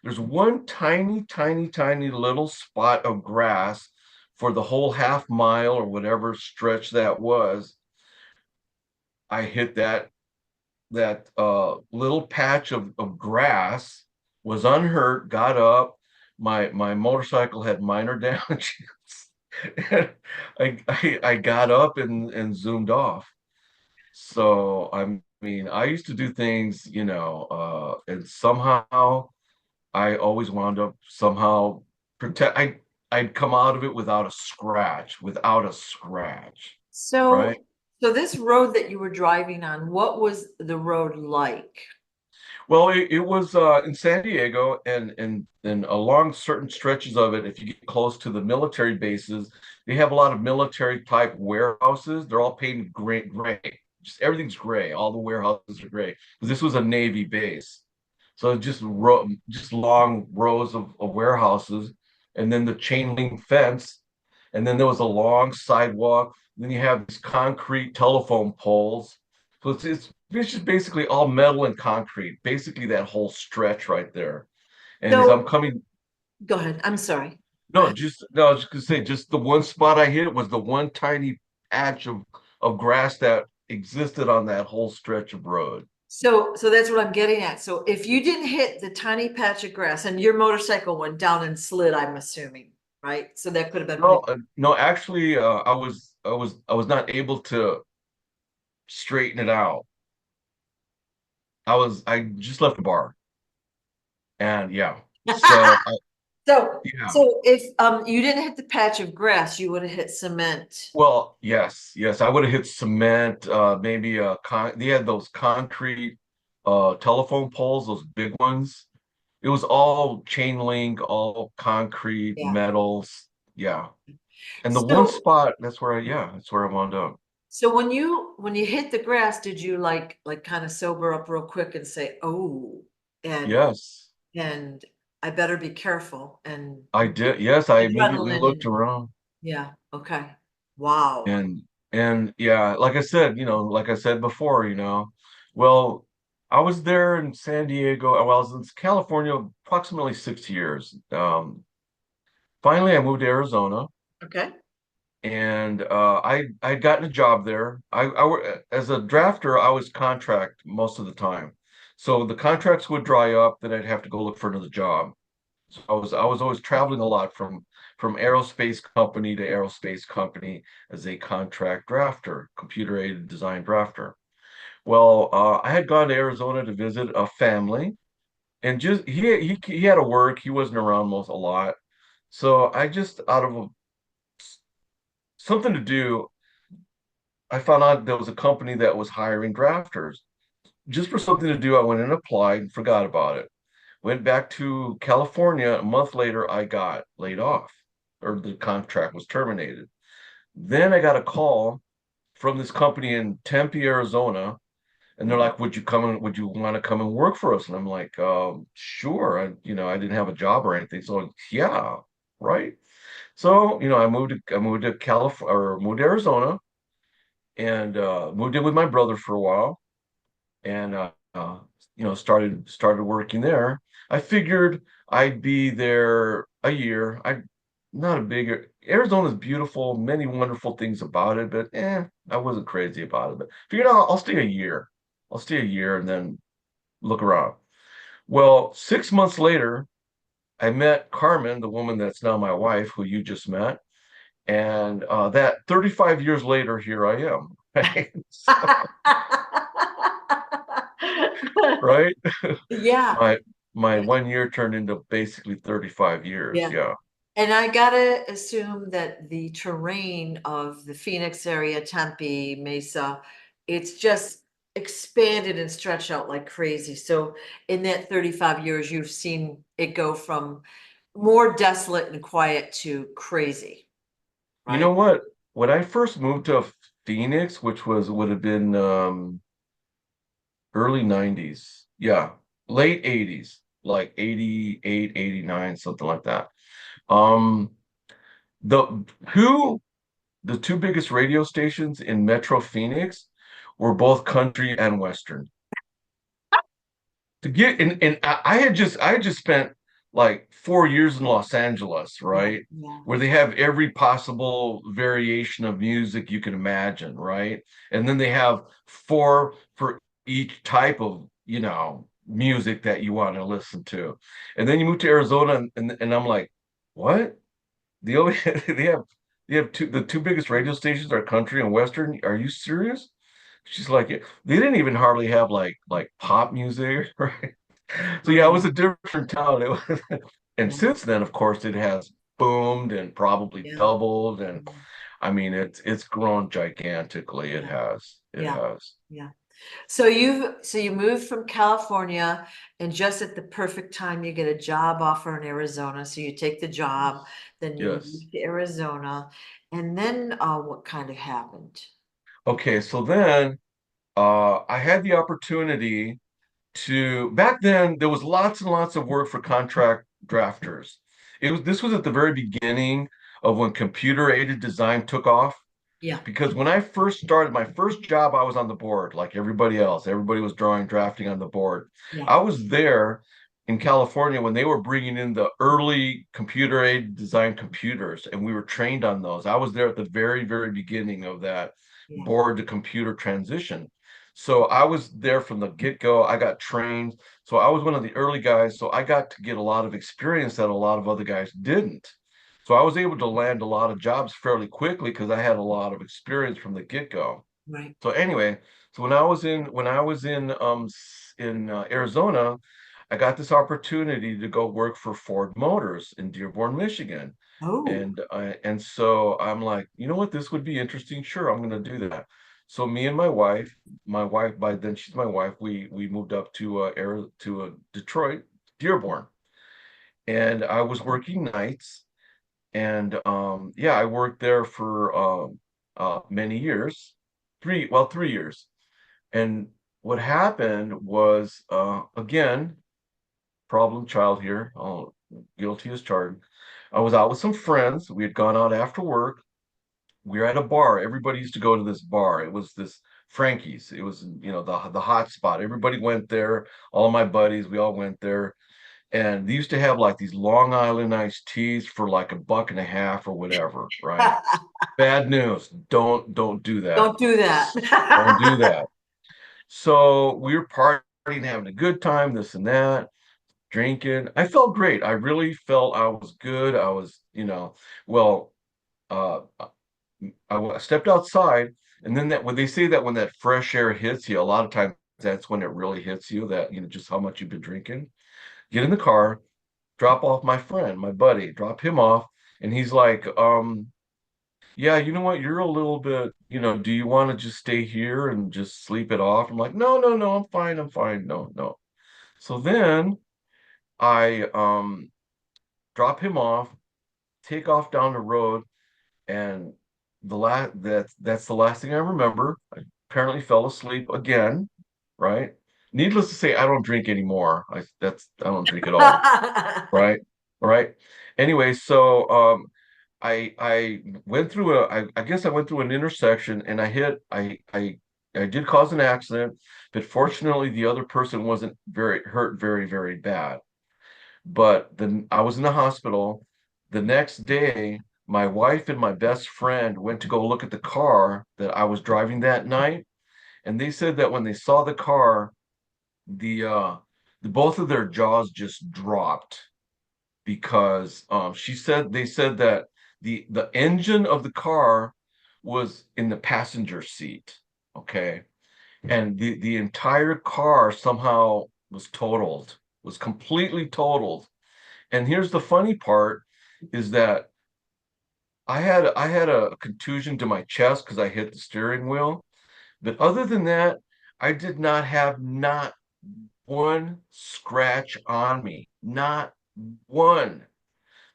There's one tiny, tiny, tiny little spot of grass for the whole half mile or whatever stretch that was. I hit that little patch of grass, was unhurt, got up. My motorcycle had minor damages. And I got up and zoomed off. So I mean, I used to do things, and somehow I always wound up somehow protect. I'd come out of it without a scratch, right? So, so this road that you were driving on, what was the road like? Well, it was in San Diego, and along certain stretches of it, if you get close to the military bases, they have a lot of military type warehouses. They're all painted gray, gray. Just everything's gray. All the warehouses are gray because this was a Navy base. So just long rows of warehouses, and then the chain link fence, and then there was a long sidewalk. Then you have these concrete telephone poles. So it's just basically all metal and concrete, basically that whole stretch right there. And as I'm So, coming, go ahead. I'm sorry. Go no, ahead. just no, I was just gonna say, just the one spot I hit was the one tiny patch of grass that existed on that whole stretch of road. So that's what I'm getting at. So if you didn't hit the tiny patch of grass and your motorcycle went down and slid, I'm assuming, right? So that could have been No, pretty. no, actually, I was not able to straighten it out. I just left the bar, and yeah, so So, yeah. so if you didn't hit the patch of grass, you would have hit cement. Well, yes, I would have hit cement, maybe they had those concrete telephone poles, those big ones. It was all chain link, all concrete, Yeah. metals. Yeah. And the one So spot, that's where I wound up. so when you hit the grass, did you like kind of sober up real quick and say, "Oh," and Yes, and I better be careful and I did. Yes, I immediately adrenaline looked and around. yeah, okay. Wow. And yeah, like I said, like I said before, well, I was there in San Diego. Well, I was in California approximately 6 years. Finally, I moved to Arizona, Okay. and I'd gotten a job there. As a drafter, I was contract most of the time, so the contracts would dry up, then I'd have to go look for another job. So I was always traveling a lot from aerospace company to aerospace company as a contract drafter, computer aided design drafter. Well, I had gone to Arizona to visit a family, and just he had to work. He wasn't around most a lot, so I just out of something to do, I found out there was a company that was hiring drafters. Just for something to do, I went and applied and forgot about it. Went back to California. A month later, I got laid off, or the contract was terminated. Then I got a call from this company in Tempe, Arizona, and they're like, would you want to come and work for us?" And I'm like, sure. I didn't have a job or anything. So yeah, right. So, I moved to California, or moved to Arizona, and moved in with my brother for a while, and started working there. I figured I'd be there a year. I not a big Arizona's beautiful, many wonderful things about it, but I wasn't crazy about it. But figured I'll stay a year. I'll stay a year and then look around. Well, 6 months later, I met Carmen, the woman that's now my wife, who you just met. And that 35 years later, here I am. Right? Right? Yeah, My my yeah, 1 year turned into basically 35 years. yeah. Yeah. And I gotta assume that the terrain of the Phoenix area, Tempe, Mesa, it's just expanded and stretched out like crazy. So in that 35 years, you've seen it go from more desolate and quiet to crazy, You know right? what? When I first moved to Phoenix, which would have been early 90s. Yeah, late 80s, like 88, 89, something like that. Um, the who the two biggest radio stations in Metro Phoenix were both country and Western. To get and I had just spent like 4 years in Los Angeles, Yeah, right? yeah, Where they have every possible variation of music you can imagine, right? And then they have four for each type of, music that you want to listen to. And then you move to Arizona and I'm like, what? The only they have the two biggest radio stations are country and Western. Are you serious? She's like, "Yeah." They didn't even hardly have like pop music, right? So yeah, it was right. a different town. It was, and Yeah, since then, of course, it has boomed and probably yeah, doubled. And yeah, I mean, it's grown gigantically. It yeah, has. It yeah, has. yeah. So you moved from California and just at the perfect time you get a job offer in Arizona. So you take the job, then you Yes. move to Arizona, and then what kind of happened? Okay, so then I had the opportunity to back then there was lots and lots of work for contract drafters. This was at the very beginning of when computer aided design took off. Yeah, Because when I first started my first job, I was on the board like everybody else. Everybody was drawing, drafting on the board. yeah, I was there in California when they were bringing in the early computer aided design computers, and we were trained on those. I was there at the very, very beginning of that yeah, board to computer transition. So I was there from the get-go. I got trained. So I was one of the early guys. So I got to get a lot of experience that a lot of other guys didn't. So I was able to land a lot of jobs fairly quickly because I had a lot of experience from the get-go. right. So anyway, so when I was in Arizona, I got this opportunity to go work for Ford Motors in Dearborn, Michigan. Oh, And so I'm like, you know what, this would be interesting. Sure, I'm going to do that. So me and my wife by then she's my wife, we moved up to Detroit, Dearborn, and I was working nights. And yeah, I worked there for many years, 3 years. And what happened was, again, problem child here. Oh, guilty as charged. I was out with some friends. We had gone out after work. We were at a bar. Everybody used to go to this bar. It was this Frankie's. It was, the hot spot. Everybody went there. All my buddies, we all went there. And they used to have like these Long Island iced teas for like $1.50 or whatever, right? Bad news. Don't do that. don't do that. Don't do that. So we were partying, having a good time, this and that, drinking. I felt great. I really felt I was good. I was, well, uh, I stepped outside, and then that when they say that when that fresh air hits you, a lot of times that's when it really hits you that, just how much you've been drinking. Get in the car, drop off my friend, my buddy, drop him off. And he's like, yeah, you know what? You're a little bit, do you want to just stay here and just sleep it off? I'm like, no, no, no, I'm fine. I'm fine. No, no. So then I drop him off, take off down the road, and that's the last thing I remember. I apparently fell asleep again, right? Needless to say, I don't drink anymore. I don't drink at all, right? All right. Anyway, so I went through I guess I went through an intersection and I did cause an accident, but fortunately the other person wasn't very hurt very, very bad. But then I was in the hospital. The next day, my wife and my best friend went to go look at the car that I was driving that night, and they said that when they saw the car, the both of their jaws just dropped because they said that the engine of the car was in the passenger seat, okay, and the entire car somehow was totaled, was completely totaled. And here's the funny part is that I had a contusion to my chest because I hit the steering wheel. But other than that, I did not have not one scratch on me. Not one.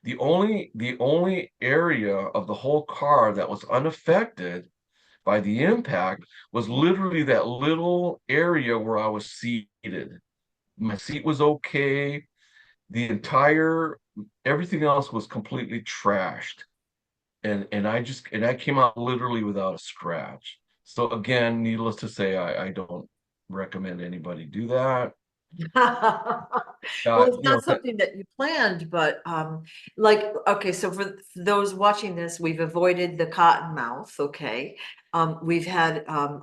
The only area of the whole car that was unaffected by the impact was literally that little area where I was seated. My seat was okay. The entire everything else was completely trashed. And I came out literally without a scratch. So again, needless to say, I don't recommend anybody do that. Well, it's You know, not something that you planned, but like, okay, so for those watching this, we've avoided the cotton mouth, okay? We've had an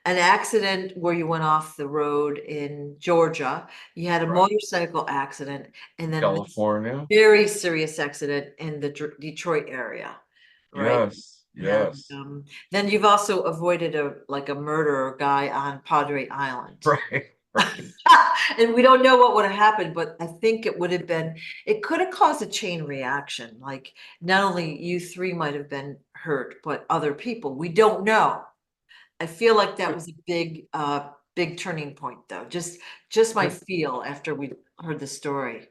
accident where you went off the road in Georgia. You had a right. motorcycle accident, and then this California. very serious accident in the Detroit area, right? Yes, And yes. then you've also avoided a murderer guy on Padre Island. Right, right. And we don't know what would have happened, but I think it would have been, it could have caused a chain reaction. Like not only you three might have been hurt, but other people. We don't know. I feel like that But was a big turning point though. Just my but feel after we heard the story.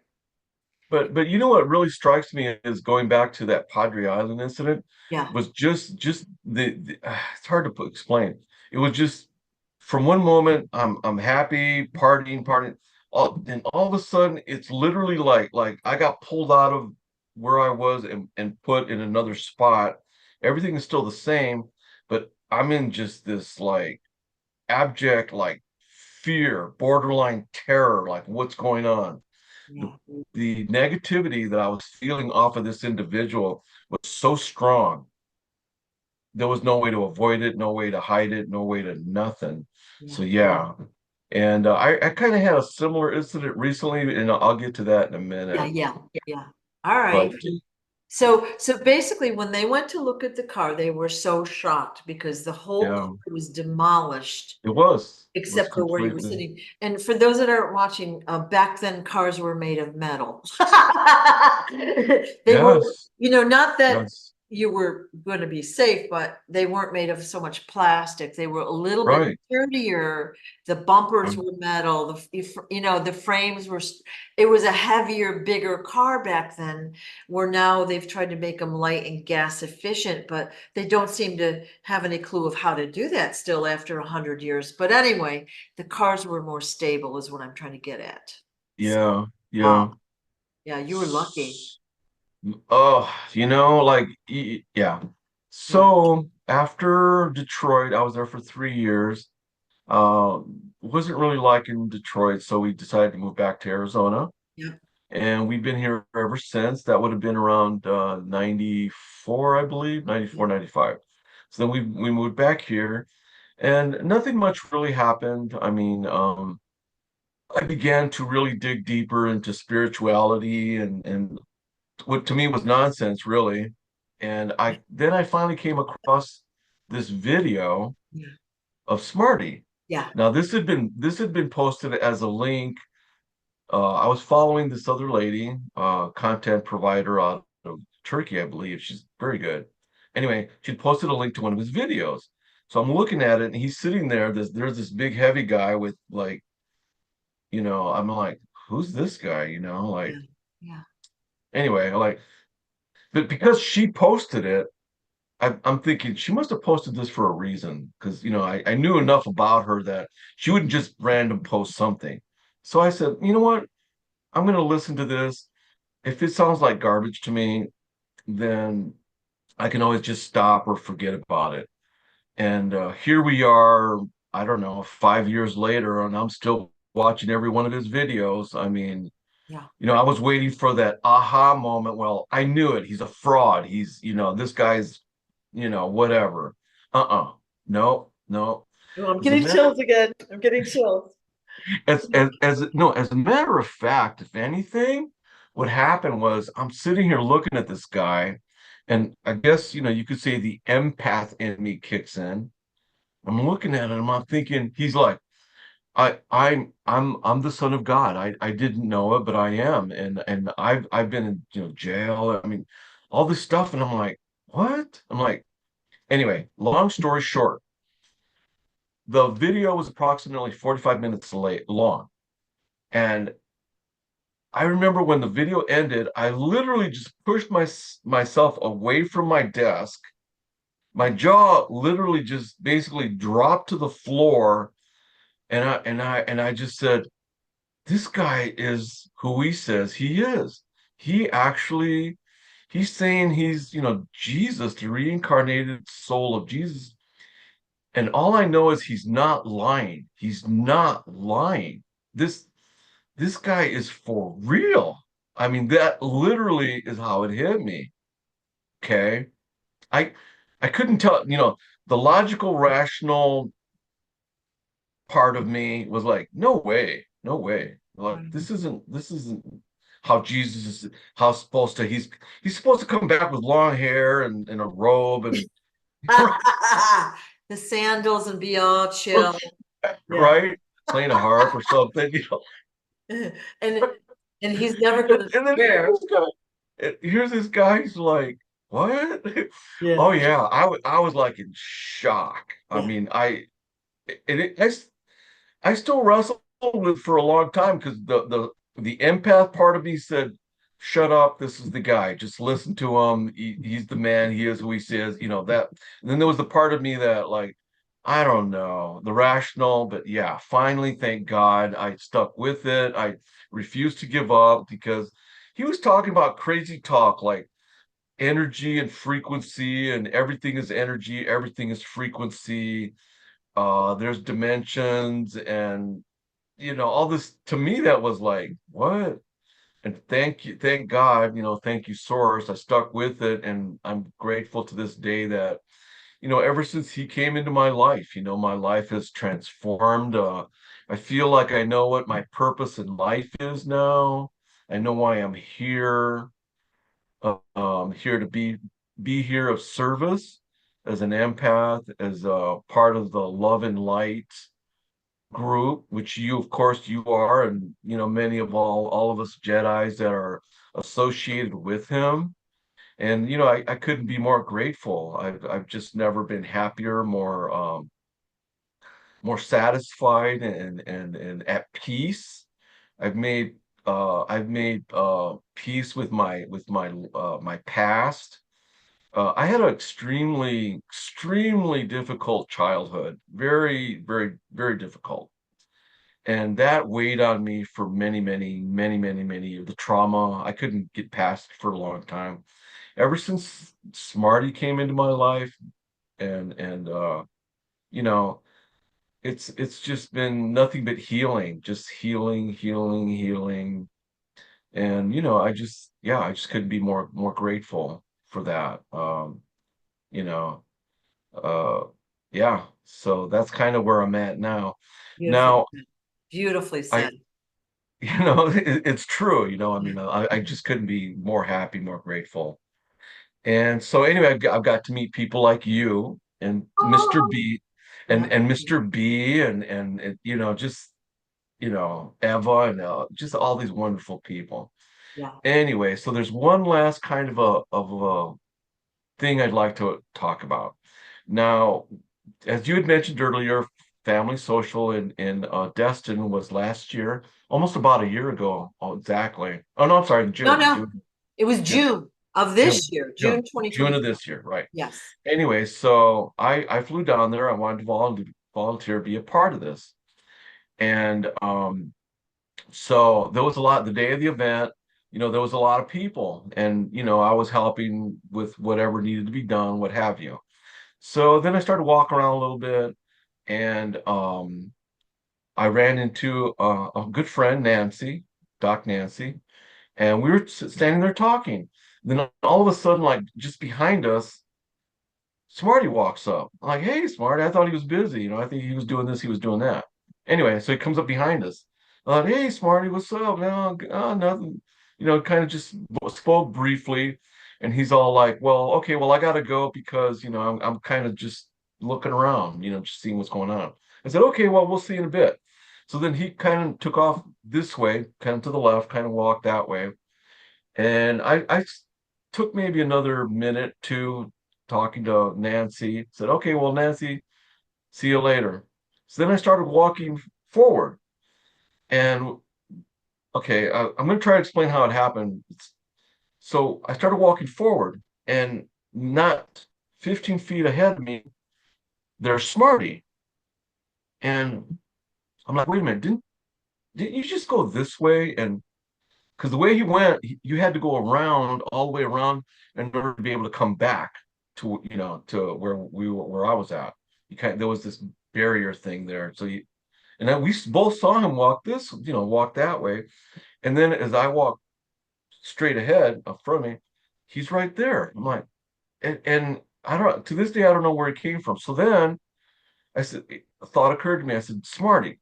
but you know what really strikes me is going back to that Padre Island incident Yeah. was just it's hard to explain. It was just from one moment I'm happy partying, then all of a sudden it's literally like I got pulled out of where I was and put in another spot. Everything is still the same, but I'm in just this like abject like fear, borderline terror, like what's going on. the Yeah. the negativity that I was feeling off of this individual was so strong. There was no way to avoid it, no way to hide it, no way to nothing. So Yeah. yeah. And I kind of had a similar incident recently, and I'll get to that in a Yeah. minute. Yeah. Yeah. All right. But So basically, when they went to look at the car, they were so shocked because the whole car yeah, was demolished it was except for where you were completely, sitting. And for those that aren't watching, back then cars were made of metal. They were, yes, not that yes, you were going to be safe, but they weren't made of so much plastic. They were a little bit right. sturdier. The bumpers Um, were metal. The frames were, it was a heavier, bigger car back then, where now they've tried to make them light and gas efficient, but they don't seem to have any clue of how to do that still after 100 years. But anyway, the cars were more stable is what I'm trying to get at. So, yeah, wow. yeah. Yeah, you were lucky. Oh, like yeah. Yeah. So after Detroit, I was there for 3 years. Wasn't really liking Detroit, so we decided to move back to Arizona, Yeah. and we've been here ever since. That would have been around 94, I believe, Yeah. 94, 95. So then we moved back here, and nothing much really happened. I mean, I began to really dig deeper into spirituality and what to me was nonsense, really. And I finally came across this video Yeah. of Smarty. Yeah. Now this had been posted as a link. I was following this other lady, content provider out of Turkey, I believe. She's very good. Anyway, she posted a link to one of his videos. So I'm looking at it, and he's sitting there. There's this big heavy guy with like, I'm like, who's this guy? Yeah. Like Yeah. anyway, like, but because she posted it, I'm thinking she must have posted this for a reason because I knew enough about her that she wouldn't just random post something. So I said, you know what? I'm going to listen to this. If it sounds like garbage to me, then I can always just stop or forget about it. And here we are, I don't know, 5 years later, and I'm still watching every one of his videos. I mean, Yeah. I was waiting for that aha moment. Well, I knew it. He's a fraud. This guy's, whatever. Uh-uh. No, no. Oh, I'm As a getting matter, chills again. I'm getting chills. as a matter of fact, if anything, what happened was I'm sitting here looking at this guy, and I guess you could say the empath in me kicks in. I'm looking at him, I'm thinking he's like, I'm the son of God. I didn't know it, but I am. And I've been in jail. I mean, all this stuff, and I'm like, what? I'm like, anyway, long story short, the video was approximately 45 minutes long. And I remember when the video ended, I literally just pushed myself away from my desk. My jaw literally just basically dropped to the floor, and I just said, this guy is who he says he is. He actually, he's saying he's, Jesus, the reincarnated soul of Jesus. And all I know is he's not lying. He's not lying. This this guy is for real. I mean, that literally is how it hit me. Okay. I I couldn't tell, the logical, rational part of me was like, no way, no way. Like this isn't how Jesus is how supposed to he's supposed to come back with long hair and a robe and The sandals and be all chill. Yeah. right, playing a harp or something. And and he's never gonna And then swear. here's this guy who's like, what? Yeah. Oh yeah, I was like in shock. I Yeah. mean, I still wrestled with for a long time because the empath part of me said, "Shut up, this is the guy. Just listen to him. He's the man. He is who he says." That. And then there was the part of me that like, I don't know, the rational, but yeah, finally, thank God, I stuck with it. I refused to give up because he was talking about crazy talk like energy and frequency, and everything is energy, everything is frequency. There's dimensions and all this. To me that was like, what? And thank God, thank you source, I stuck with it, and I'm grateful to this day that ever since he came into my life, my life has transformed. I feel like I know what my purpose in life is now. I know why I'm here. Here to be here of service as an empath, as a part of the love and light group, which you, of course, you are, and many of all of us Jedis that are associated with him. And I couldn't be more grateful. I've just never been happier, more satisfied, and at peace. I've made peace with my past. I had an extremely difficult childhood, very, very, very difficult. And that weighed on me for many, many, many, many, many years. The trauma, I couldn't get past it for a long time. Ever since Smarty came into my life, and you know, it's just been nothing but healing, just healing, healing, healing. And I just couldn't be more grateful for that. You know, uh yeah, so that's kind of where I'm at now. Beautifully Now, said. Beautifully I said. it's true, I mean, I just couldn't be more happy, more grateful. And so anyway, I've got to meet people like you and Mr. Oh, B yeah. and Mr. B and just Eva and just all these wonderful people. Yeah. Anyway, so there's one last kind of a thing I'd like to talk about. Now, as you had mentioned earlier, Family Social in Destin was last year, almost about a year ago. Oh, exactly. Oh no, I'm sorry, No, June, no. June, It was June, June of June, this year, June, June June 2020. of this year, right? Yes. Anyway, so I flew down there. I wanted to volunteer, be a part of this, and so there was a lot. The day of the event, there was a lot of people, and I was helping with whatever needed to be done, what have you. So then I started walking around a little bit, and I ran into a good friend, Nancy, Doc Nancy, and we were standing there talking. Then all of a sudden, like just behind us, Smarty walks up. I'm like, hey, Smarty, I thought he was busy. I think he was doing this, he was doing that. Anyway, so he comes up behind us. I thought, hey, Smarty, what's up? No, nothing. Kind of just spoke briefly, and he's all like, well, okay, well, I gotta go because I'm kind of just looking around, just seeing what's going on. I said, okay, well, we'll see in a bit. So then he kind of took off this way, kind of to the left, kind of walked that way, and I took maybe another minute, two, talking to Nancy. Said, okay, well, Nancy, see you later. So then I started walking forward. And okay, I'm going to try to explain how it happened. So I started walking forward, and not 15 feet ahead of me, there's Smarty. And I'm like, wait a minute, didn't you just go this way? And because the way he went, you had to go around all the way around in order to be able to come back to where where I was at. There was this barrier thing there. And then we both saw him walk walk that way. And then as I walked straight ahead up front of me, he's right there. I'm like, and I don't to this day I don't know where he came from. So then I said, a thought occurred to me. I said, Smarty,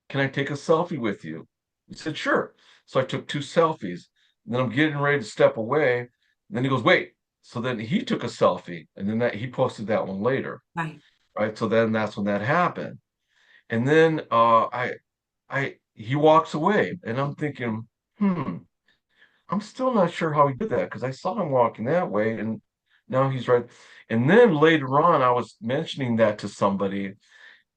can I take a selfie with you? He said, sure. So I took two selfies. And then I'm getting ready to step away. And then he goes, wait. So then he took a selfie, and then he posted that one later. Right. Right. So then that's when that happened. And then I he walks away, and I'm thinking, I'm still not sure how he did that because I saw him walking that way, and now he's right. And then later on, I was mentioning that to somebody,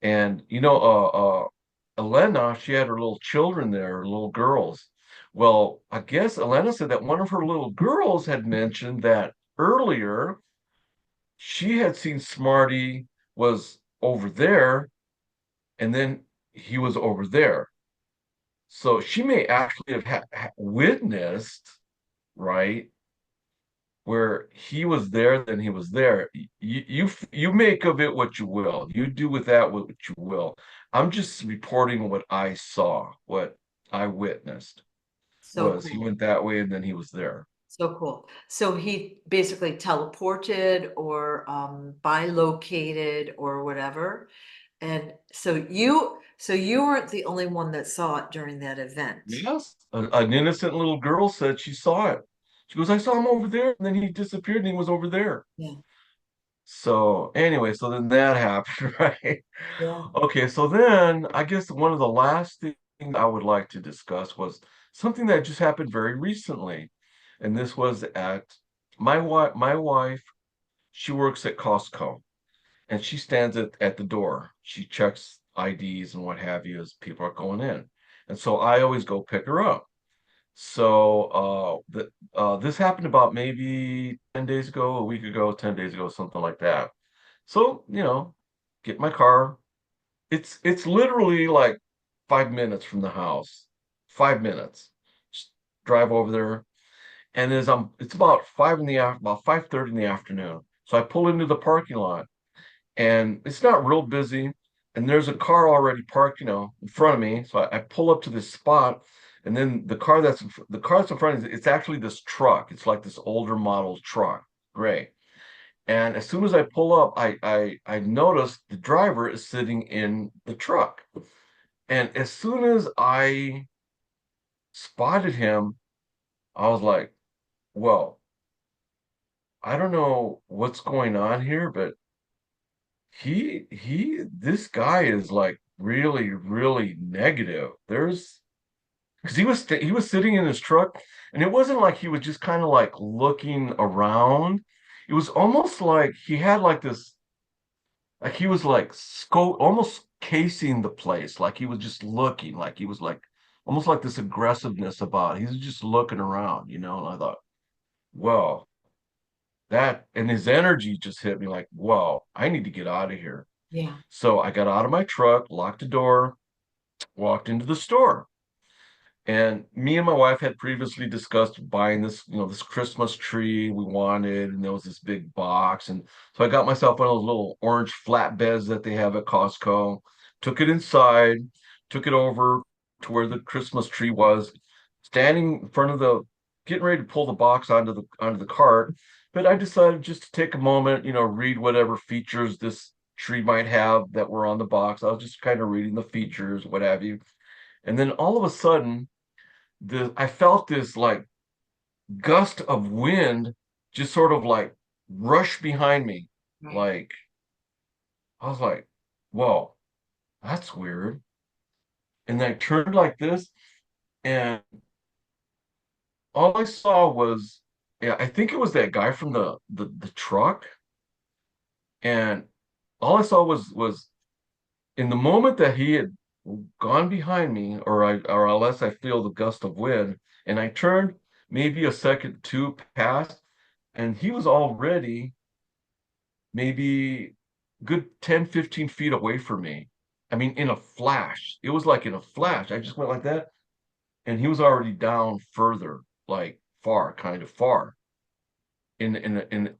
and Elena, she had her little children there, her little girls. Well, I guess Elena said that one of her little girls had mentioned that earlier she had seen Smarty was over there, and then he was over there. So she may actually have witnessed, right, where he was there, then he was there. You make of it what you will. You do with that what you will. I'm just reporting what I saw, what I witnessed So was he cool. went that way and then he was there. So cool. So he basically teleported or bilocated or whatever. And so you weren't the only one that saw it during that event. Yes, an innocent little girl said she saw it. She goes, I saw him over there, and then he disappeared and he was over there. Yeah. So anyway, so then that happened, right? Yeah. Okay, so then I guess one of the last things I would like to discuss was something that just happened very recently. And this was at my wife, she works at Costco, and she stands at the door. She checks IDs and what have you as people are going in. And so I always go pick her up. So this happened about maybe 10 days ago, a week ago, 10 days ago, something like that. So, get my car. It's literally like 5 minutes from the house. 5 minutes. Just drive over there. And it's about 5:30 in the afternoon. So I pull into the parking lot, and it's not real busy. And there's a car already parked, in front of me. So I pull up to this spot, and then the car that's in front of me, it's actually this truck. It's like this older model truck, gray. And as soon as I pull up, I notice the driver is sitting in the truck. And as soon as I spotted him, I was like, well, I don't know what's going on here, but this guy is like really, really negative. Because he was sitting in his truck, and it wasn't like he was just kind of like looking around. It was almost like he had like this, like he was like almost casing the place, like he was just looking, like he was like almost like this aggressiveness about it. He was just looking around, and I thought, well, that and his energy just hit me like, whoa, I need to get out of here. Yeah. So I got out of my truck, locked the door, walked into the store. And me and my wife had previously discussed buying this Christmas tree we wanted, and there was this big box. And so I got myself one of those little orange flatbeds that they have at Costco, took it inside, took it over to where the Christmas tree was, standing in front of getting ready to pull the box onto the cart. But I decided just to take a moment, read whatever features this tree might have that were on the box. I was just kind of reading the features, what have you. And then all of a sudden, I felt this like gust of wind just sort of like rush behind me. Right. Like I was like, whoa, that's weird. And then I turned like this, and all I saw was, yeah, I think it was that guy from the truck. And all I saw was in the moment that he had gone behind me, or unless I feel the gust of wind, and I turned maybe a second two past, and he was already maybe good 10, 15 feet away from me. I mean, in a flash. It was like in a flash. I just went like that, and he was already down further, like far, kind of far, in an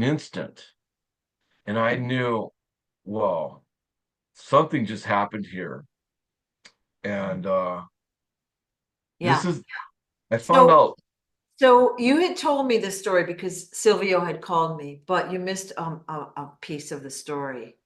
instant. And I knew, whoa, something just happened here. And this Yeah. is I found So, out, so you had told me this story because Silvio had called me, but you missed a piece of the story.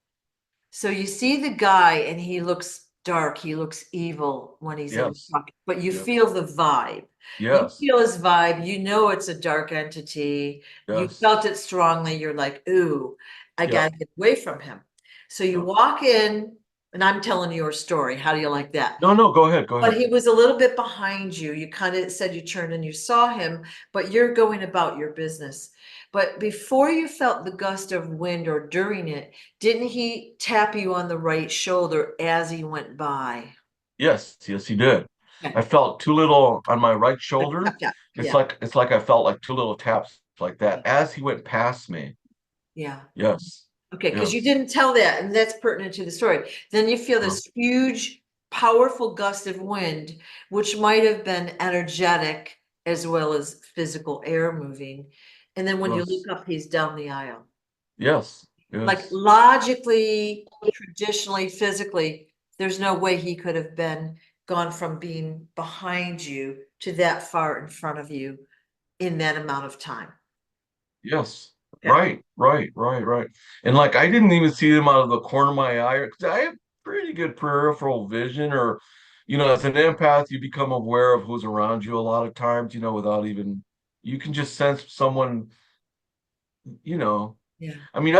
So you see the guy and he looks dark, he looks evil when he's in the yes, truck, but you yes, feel the vibe. You yes, feel his vibe, you know it's a dark entity. You yes, felt it strongly. You're like, ooh, I yep, gotta get away from him. So you yep. walk in, and I'm telling your story. How do you like that? No, no, go ahead, go But ahead. he was a little bit behind you. You kind of said you turned and you saw him, but you're going about your business. But before you felt the gust of wind or during it, didn't he tap you on the right shoulder as he went by? Yes, yes, he did. Okay. I felt too little on my right Like shoulder. tap, tap. It's Yeah, like I felt like two little taps like that as he went past me. yeah. Yes, Okay, because you yes, didn't tell that, and that's pertinent to the story. Then you feel uh, this huge, powerful gust of wind, which might have been energetic as well as physical air moving. And then when you look yes, up, he's down the aisle. yes, Like yes, logically, traditionally, physically, there's no way he could have been gone from being behind you to that far in front of you in that amount of time. yes. Okay. Right, right, right, right. And like I didn't even see them out of the corner of my eye because I have pretty good peripheral vision, or as an empath, you become aware of who's around you a lot of times, without even you can just sense someone, you know. Yeah. I mean,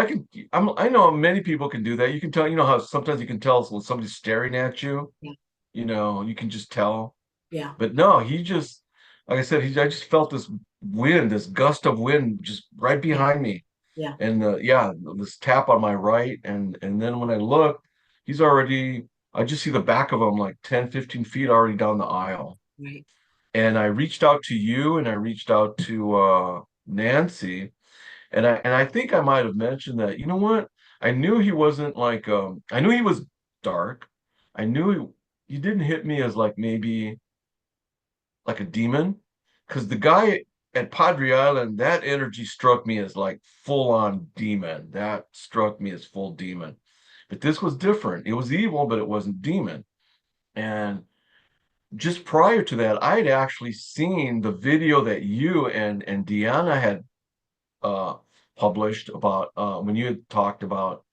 I know many people can do that. You can tell, how sometimes you can tell when somebody's staring at you, Yeah. you can just tell. Yeah. But no, he just, like I said, I just felt this wind, this gust of wind just right Yeah. behind me. Yeah. And yeah, this tap on my right. And then when I look, he's already, I just see the back of him like 10, 15 feet already down the aisle. Right. And I reached out to you and I reached out to Nancy. And I think I might have mentioned that, you know what? I knew he wasn't like I knew he was dark. I knew he didn't hit me as like maybe like a demon. Because the guy at Padre Island, that energy struck me as like full on demon. That struck me as full demon. But this was different. It was evil, but it wasn't demon. And just prior to that, I had actually seen the video that you and Deanna had uh, published about when you had talked about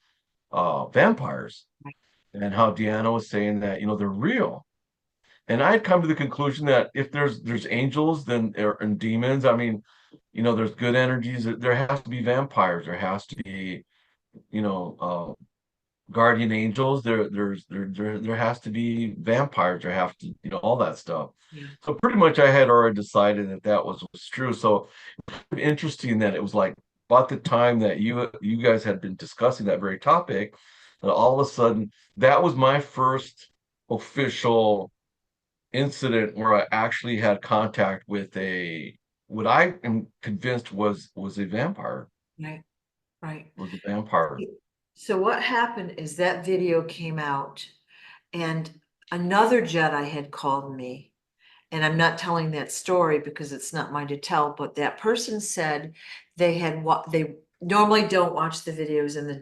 vampires Right. and how Deanna was saying that they're real. And I had come to the conclusion that if there's angels, then and demons. I mean, there's good energies. There has to be vampires. There has to be you know guardian angels. There has to be vampires. There have to all that stuff. Yeah. So pretty much I had already decided that was true. So interesting that it was like about the time that you guys had been discussing that very topic, that all of a sudden that was my first official incident where I actually had contact with a what I am convinced was a vampire, Right. Right. was a vampire. So what happened is that video came out and another Jedi had called me. And I'm not telling that story because it's not mine to tell, but that person said they normally don't watch the videos in the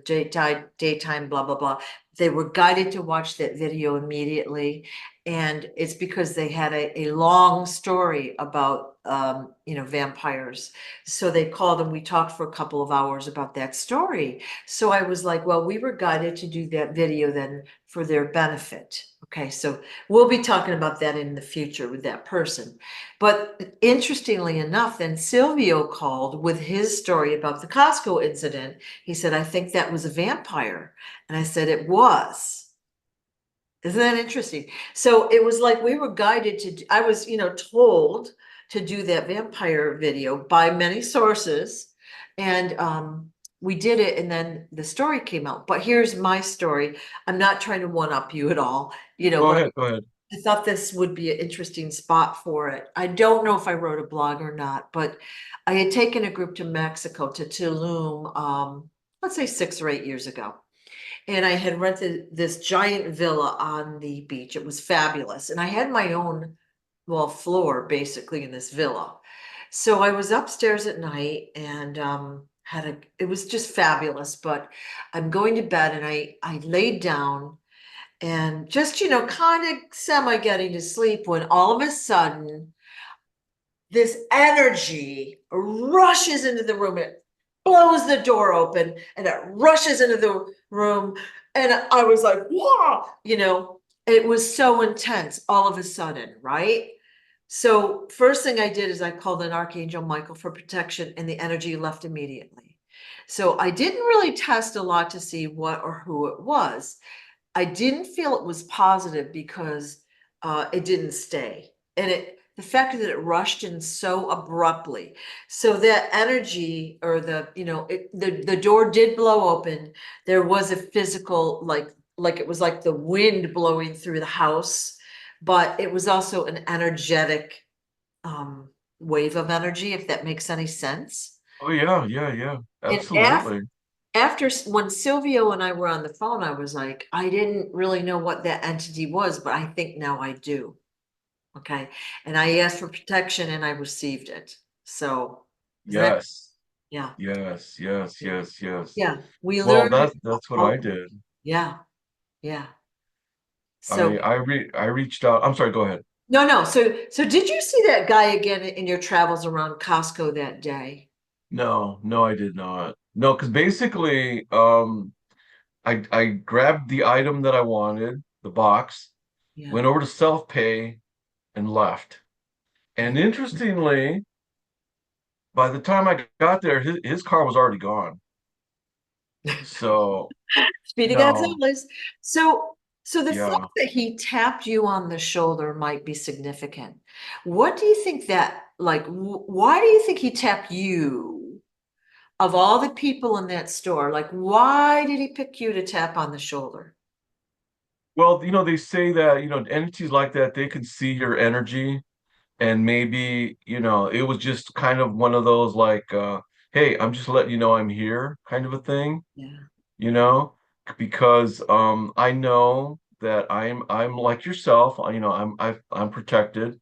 daytime, blah, blah, blah. They were guided to watch that video immediately. And it's because they had a long story about, vampires. So they called and we talked for a couple of hours about that story. So I was like, well, we were guided to do that video then for their benefit. Okay, so we'll be talking about that in the future with that person. But interestingly enough, then Silvio called with his story about the Costco incident. He said, I think that was a vampire. And I said, it was. Isn't that interesting? So it was like we were guided to, I was, told to do that vampire video by many sources. And we did it, and then the story came out. But here's my story. I'm not trying to one up you at all, Go but ahead, go ahead. I thought this would be an interesting spot for it. I don't know if I wrote a blog or not, but I had taken a group to Mexico, to Tulum, let's say 6 or 8 years ago. And I had rented this giant villa on the beach. It was fabulous. And I had my own, well, floor basically in this villa. So I was upstairs at night and it was just fabulous. But I'm going to bed, and I laid down and just, kind of semi getting to sleep, when all of a sudden this energy rushes into the room. It blows the door open and it rushes into the room. And I was like, whoa, it was so intense all of a sudden, right? So first thing I did is I called in Archangel Michael for protection, and the energy left immediately. So I didn't really test a lot to see what or who it was. I didn't feel it was positive because it didn't stay. And the fact that it rushed in so abruptly. So that energy, or the door did blow open. There was a physical, like it was like the wind blowing through the house, but it was also an energetic wave of energy, if that makes any sense. Oh yeah, yeah, yeah. And Absolutely. when Silvio and I were on the phone, I was like, I didn't really know what that entity was, but I think now I do. Okay. And I asked for protection and I received it. So isn't that, Yes. yeah. Yes, yes, yes, yes. Yeah. We Well, learned. that's what I Oh, did. yeah. Yeah. So I reached out. I'm sorry, go ahead. no, no. So did you see that guy again in your travels around Costco that day? No, no, I did not. No, because basically, I grabbed the item that I wanted, the box, Yeah. went over to self-pay and left. Yeah. And interestingly, by the time I got there, his car was already gone. So, Speedy no, Gonzalez. So the fact yeah. that he tapped you on the shoulder might be significant. What do you think that, like, why do you think he tapped you of all the people in that store? Like, why did he pick you to tap on the shoulder? Well, they say that, entities like that, they can see your energy, and maybe, it was just kind of one of those like, hey, I'm just letting you know I'm here kind of a thing, Yeah. you know, because I know that I'm like yourself, I'm protected.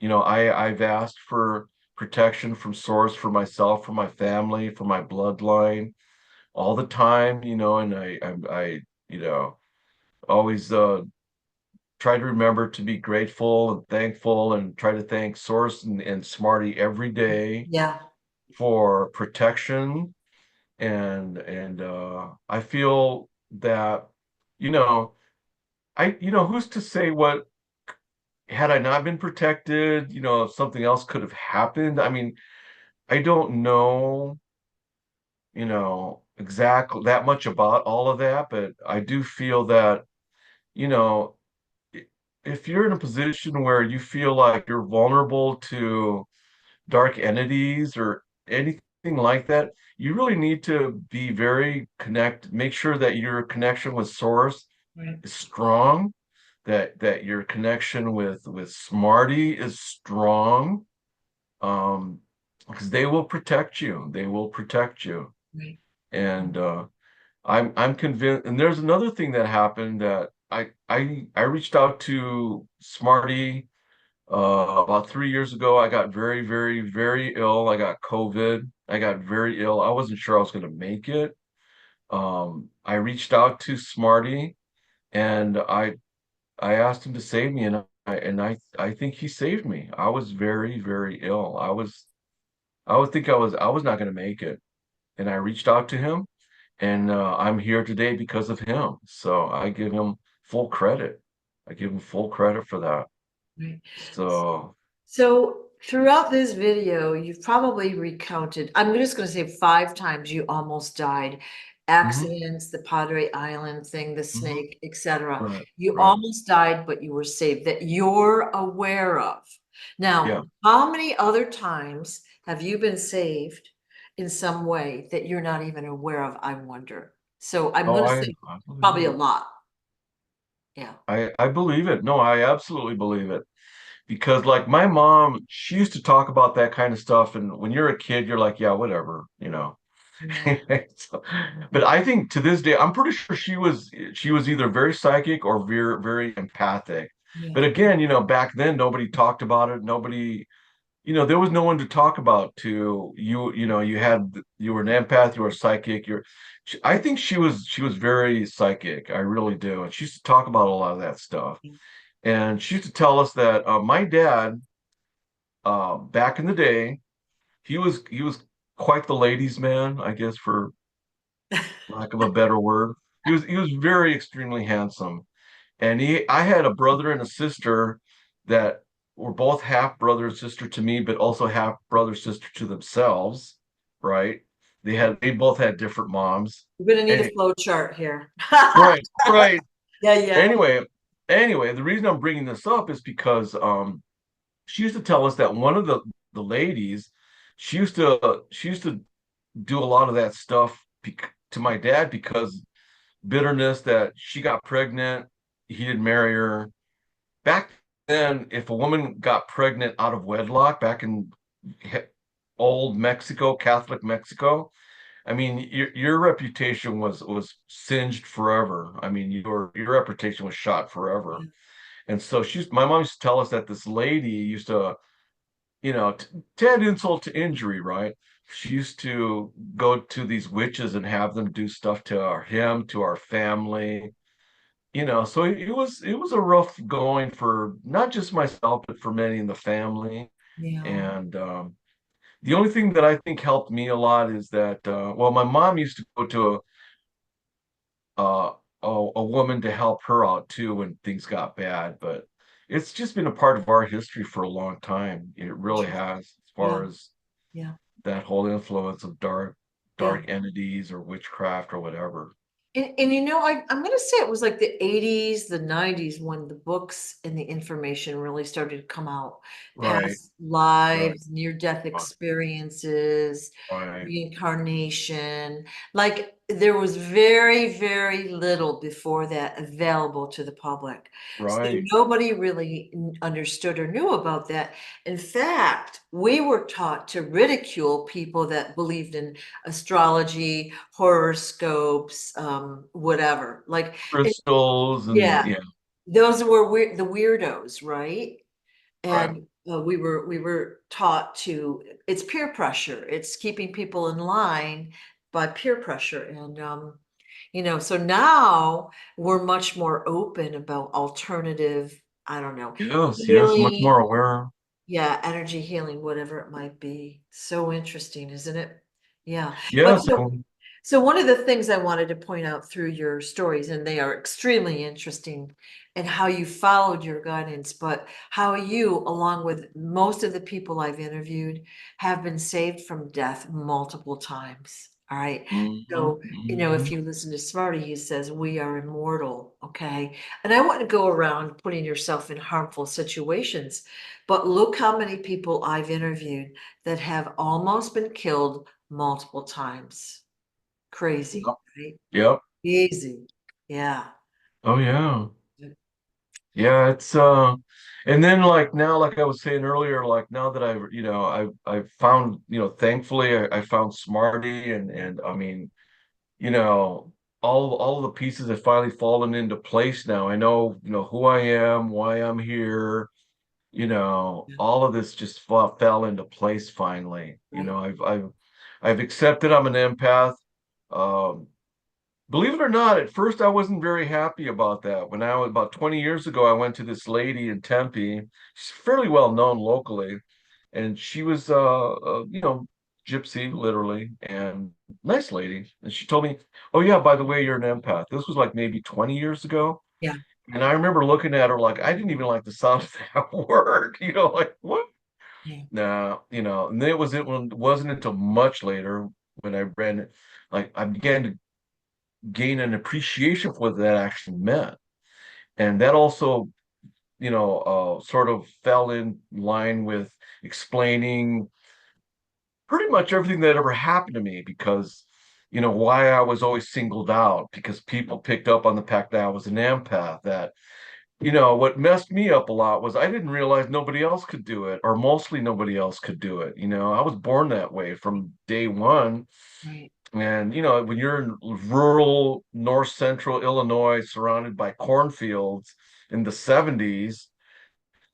I've asked for protection from source for myself, for my family, for my bloodline all the time, and I always try to remember to be grateful and thankful, and try to thank Source and Smarty every day Yeah. for protection. And I feel that, you know, who's to say what, had I not been protected, if something else could have happened. I mean, I don't know, exactly that much about all of that, but I do feel that, you know, if you're in a position where you feel like you're vulnerable to dark entities or anything like that, you really need to be very make sure that your connection with Source Right. is strong, that your connection with Smarty is strong, um, because they will protect you. They will protect you. Right. And I'm convinced. And there's another thing that happened, that I reached out to Smarty about 3 years ago. I got very, very, very ill. I got COVID. I got very ill. I wasn't sure I was going to make it. I reached out to Smarty, and I asked him to save me, and I think he saved me. I was very, very ill. I would think I was not going to make it, and I reached out to him, and I'm here today because of him. So I give him full credit. I give him full credit for that. Right. So, So throughout this video, you've probably recounted, I'm just going to say 5 times you almost died. mhm, Accidents, the Padre Island thing, the mhm, snake, etc. right, You right, almost died, but you were saved that you're aware of. yeah. Now, how many other times have you been saved in some way that you're not even aware of, I wonder? So I'm Oh, going to say I believe probably a it. lot. Yeah. I believe it. No, I absolutely believe it. Because like my mom, she used to talk about that kind of stuff, and when you're a kid, you're like, yeah, whatever, you know. Yeah. So, but I think to this day, I'm pretty sure she was either very psychic or very very empathic. Yeah. But again, you know, back then nobody talked about it. Nobody, you know, there was no one to talk about to you. You know, you were an empath, you were a psychic. I think she was very psychic. I really do, and she used to talk about a lot of that stuff. And she used to tell us that my dad, back in the day, he was quite the ladies' man, I guess, for lack of a better word. He was very extremely handsome. And he I had a brother and a sister that were both half brother and sister to me, but also half brother sister to themselves, right? They both had different moms. We're going to need a Any, flow chart here. right, right. Yeah, yeah. Anyway, anyway, the reason I'm bringing this up is because she used to tell us that one of the ladies, she used to do a lot of that stuff to my dad because bitterness that she got pregnant, he didn't marry her. Back then, if a woman got pregnant out of wedlock back in old Mexico, Catholic Mexico, I mean, your reputation was singed forever. I mean, your reputation was shot forever. And so my mom used to tell us that this lady used to, you know, to add insult to injury, right? She used to go to these witches and have them do stuff to him, to our family, you know. So it was a rough going for not just myself, but for many in the family. Yeah. And the only thing that I think helped me a lot is that, well, my mom used to go to uh, a woman to help her out too when things got bad. But it's just been a part of our history for a long time. It really Interesting. has, as Yeah. far as Yeah. that whole influence of Yeah. dark entities or witchcraft or whatever. And you know, I'm going to say it was like the 80s, the 90s when the books and the information really started to come out. Right, Past right, lives, near-death right, experiences, right, reincarnation. Like there was very, very little before that available to the public. So right. nobody really understood or knew about that. In fact, we were taught to ridicule people that believed in astrology, horoscopes, whatever. Like, Crystals and yeah, yeah, those were the weirdos, right? right. And we were taught to, it's peer pressure. It's keeping people in line by peer pressure. And so now we're much more open about alternative, I don't know, Yes, yes, much healing, more aware. yeah, energy healing, whatever it might be. So interesting, isn't it? Yeah. But Yes, so one of the things I wanted to point out through your stories, and they are extremely interesting, and how you followed your guidance, but how you, along with most of the people I've interviewed, have been saved from death multiple times. All right. mhm, So, if mhm. you listen to Smarty, he says, we are immortal. Okay. And I want to go around putting yourself in harmful situations. But look how many people I've interviewed that have almost been killed multiple times. Crazy, Yep, right? yep. Easy. Yeah. Oh yeah. Yeah, it's and then like now, like I was saying earlier, like now that I've, you know, I've found, you know, thankfully I found Smarty, and I mean, you know, all the pieces have finally fallen into place now. I know, you know, who I am, why I'm here, you know, Yeah. all of this just fell into place finally. You Right. know, I've accepted I'm an empath. Um, Believe it or not, at first I wasn't very happy about that. When I was about 20 years ago, I went to this lady in Tempe. She's fairly well known locally, and she was gypsy literally, and nice lady. And she told me, "Oh yeah, by the way, you're an empath." This was like maybe 20 years ago. Yeah. And I remember looking at her like I didn't even like the sound of that word, like what? Yeah. No, and then it wasn't until much later when I read it, like I began to gain an appreciation for what that actually meant. And that also, sort of fell in line with explaining pretty much everything that ever happened to me because, why I was always singled out because people picked up on the fact that I was an empath. That, what messed me up a lot was I didn't realize nobody else could do it, or mostly nobody else could do it. I was born that way from day one. Right. And when you're in rural north central Illinois, surrounded by cornfields in the 70s,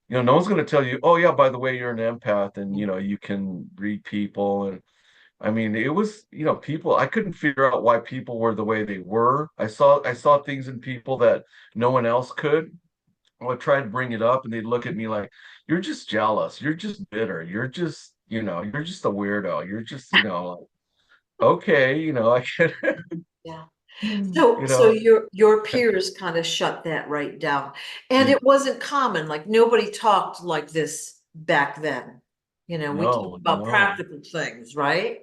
no one's going to tell you, "Oh yeah, by the way, you're an empath and you can read people." And I mean, it was, people, I couldn't figure out why people were the way they were. I saw things in people that no one else could. I would try to bring it up and they'd look at me like, "You're just jealous. You're just bitter. You're just a weirdo. You're just, like, okay, I can, Yeah. you So know, your peers kind of shut that right down. And you it wasn't common, like nobody talked like this back then. We talked no, about no. practical things, right?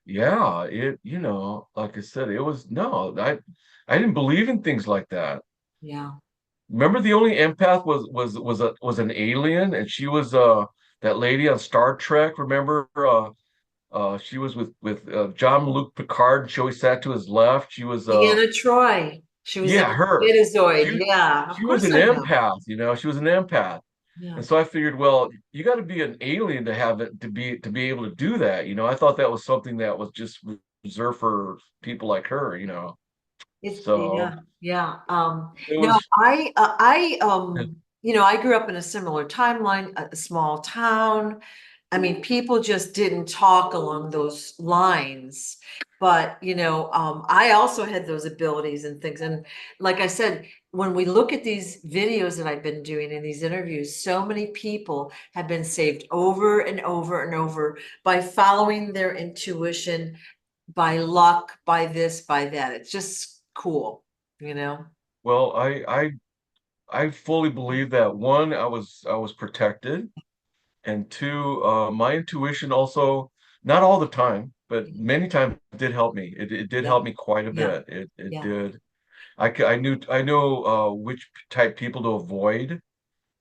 Yeah, like I said, it was no, I didn't believe in things like that. Yeah. Remember the only empath was an alien, and she was that lady on Star Trek. Remember she was with Jean-Luc Picard, and she always sat to his left. She was Deanna Troy. She was in yeah, her. Betazoid. She Yeah, of she was course an I know. empath, she was an empath. Yeah. And so I figured, well, you got to be an alien to have it to be able to do that. I thought that was something that was just reserved for people like her. So Yeah, yeah. it No, was I grew up in a similar timeline, a small town. I mean, people just didn't talk along those lines. But, I also had those abilities and things. And like I said, when we look at these videos that I've been doing in these interviews, so many people have been saved over and over and over by following their intuition, by luck, by this, by that. It's just cool, you know? well, I fully believe that one, I was protected, and two, my intuition also, not all the time, but many times did help me. It did Yeah, help me quite a yeah, bit. It yeah, did. I know which type people to avoid,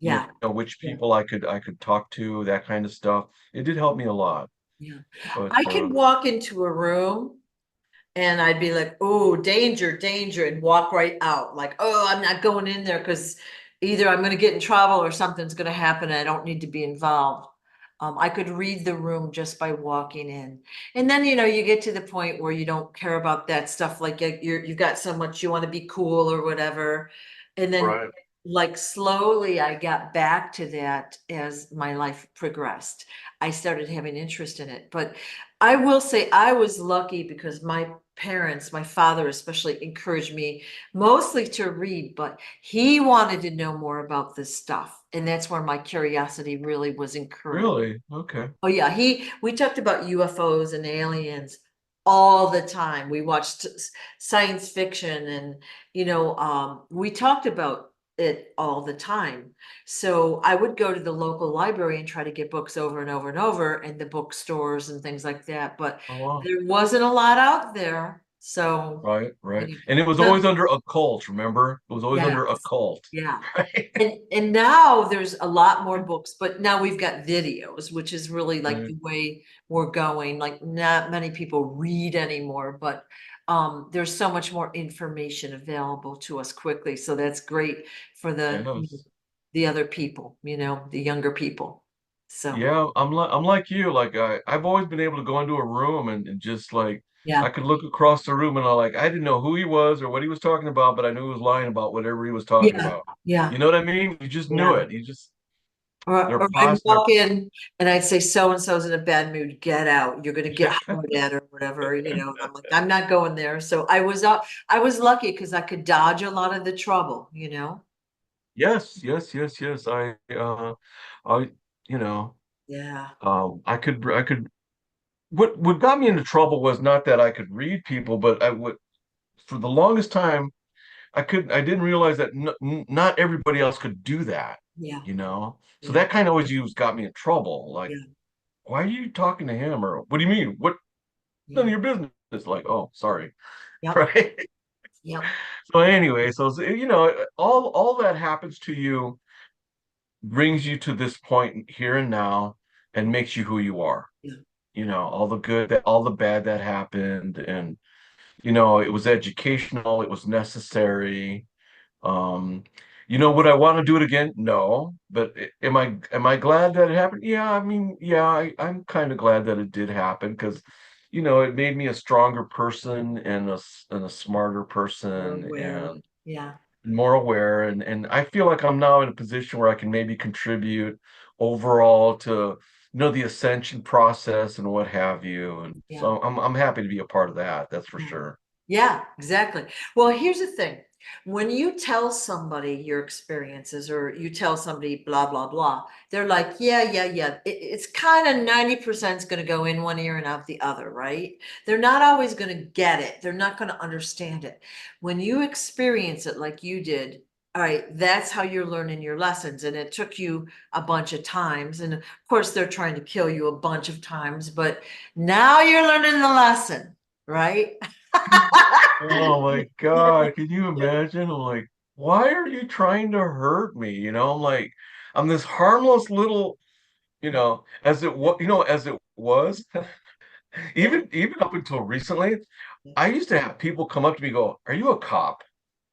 yeah, which yeah, people I could talk to, that kind of stuff. It did help me a lot. yeah. But I could walk into a room and I'd be like, oh, danger, danger, and walk right out. Like, oh, I'm not going in there because either I'm going to get in trouble or something's going to happen and I don't need to be involved. I could read the room just by walking in. And then, you get to the point where you don't care about that stuff. Like you've got so much you want to be cool or whatever. And then right. like slowly I got back to that as my life progressed. I started having interest in it. But I will say I was lucky because my parents, my father especially, encouraged me mostly to read, but he wanted to know more about this stuff. And that's where my curiosity really was encouraged. Really? Okay. Oh yeah, we talked about UFOs and aliens all the time. We watched science fiction and we talked about it all the time. So I would go to the local library and try to get books over and over and over and the bookstores and things like that, but Oh, wow. there wasn't a lot out there. So, Right, right. you And it was know, always under a cult, remember? It was always yeah, under a cult. yeah. Right. And now there's a lot more books, but now we've got videos, which is really like Right. the way we're going. Like not many people read anymore, but there's so much more information available to us quickly. So that's great for Yes. the other people, the younger people. So Yeah, I'm like you. Like I've always been able to go into a room and just like I yeah, could look across the room and I didn't know who he was or what he was talking about, but I knew he was lying about whatever he was talking yeah, about. yeah, You know what I mean? You just knew yeah. it. You just They're Or I'd positive. walk in and I'd say, so and so's in a bad mood, get out. You're gonna get hollered at or whatever, and I'm like, I'm not going there. So I was lucky because I could dodge a lot of the trouble. Yes, yes, yes, yes. I, you know, Yeah, I could. What got me into trouble was not that I could read people, but I would for the longest time I didn't realize that not everybody else could do that, yeah, you know. So yeah, that kind of always got me in trouble. Like, yeah, why are you talking to him? Or what do you mean? What none of yeah. your business? Like, oh, sorry, Yep, right? yep, So anyway, all that happens to you brings you to this point here and now and makes you who you are. yeah, All the good, all the bad that happened, and it was educational, it was necessary. Um, would I want to do it again? No, but am I glad that it happened? Yeah, I mean, yeah, I'm kind of glad that it did happen because, it made me a stronger person and a smarter we're person aware. and Yeah, more aware, and I feel like I'm now in a position where I can maybe contribute overall to the ascension process and what have you. And yeah. so I'm happy to be a part of that. That's for Yeah. sure. Yeah, exactly. Well, here's the thing. When you tell somebody your experiences or you tell somebody blah, blah, blah, they're like, yeah, yeah, yeah. It's kind of 90% is going to go in one ear and out the other, right? They're not always going to get it. They're not going to understand it. When you experience it like you did, all right, that's how you're learning your lessons. And it took you a bunch of times. And of course, they're trying to kill you a bunch of times, but now you're learning the lesson, right? Oh my God, can you imagine? I'm like, why are you trying to hurt me? I'm like, I'm this harmless little, as it was, Yeah. even up until recently, I used to have people come up to me and go, "Are you a cop?"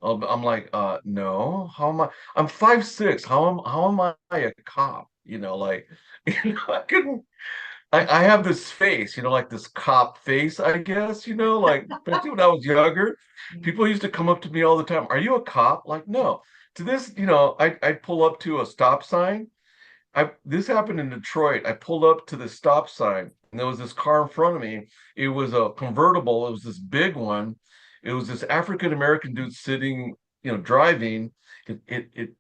I'm like, no. How am I? I'm 5'6". How am I a cop? Like, I couldn't. I have this face, like this cop face, I guess, like especially when I was younger, people used to come up to me all the time. Are you a cop? Like, no. To this, I'd pull up to a stop sign. This happened in Detroit. I pulled up to the stop sign and there was this car in front of me. It was a convertible. It was this big one. It was this African American dude sitting, driving. It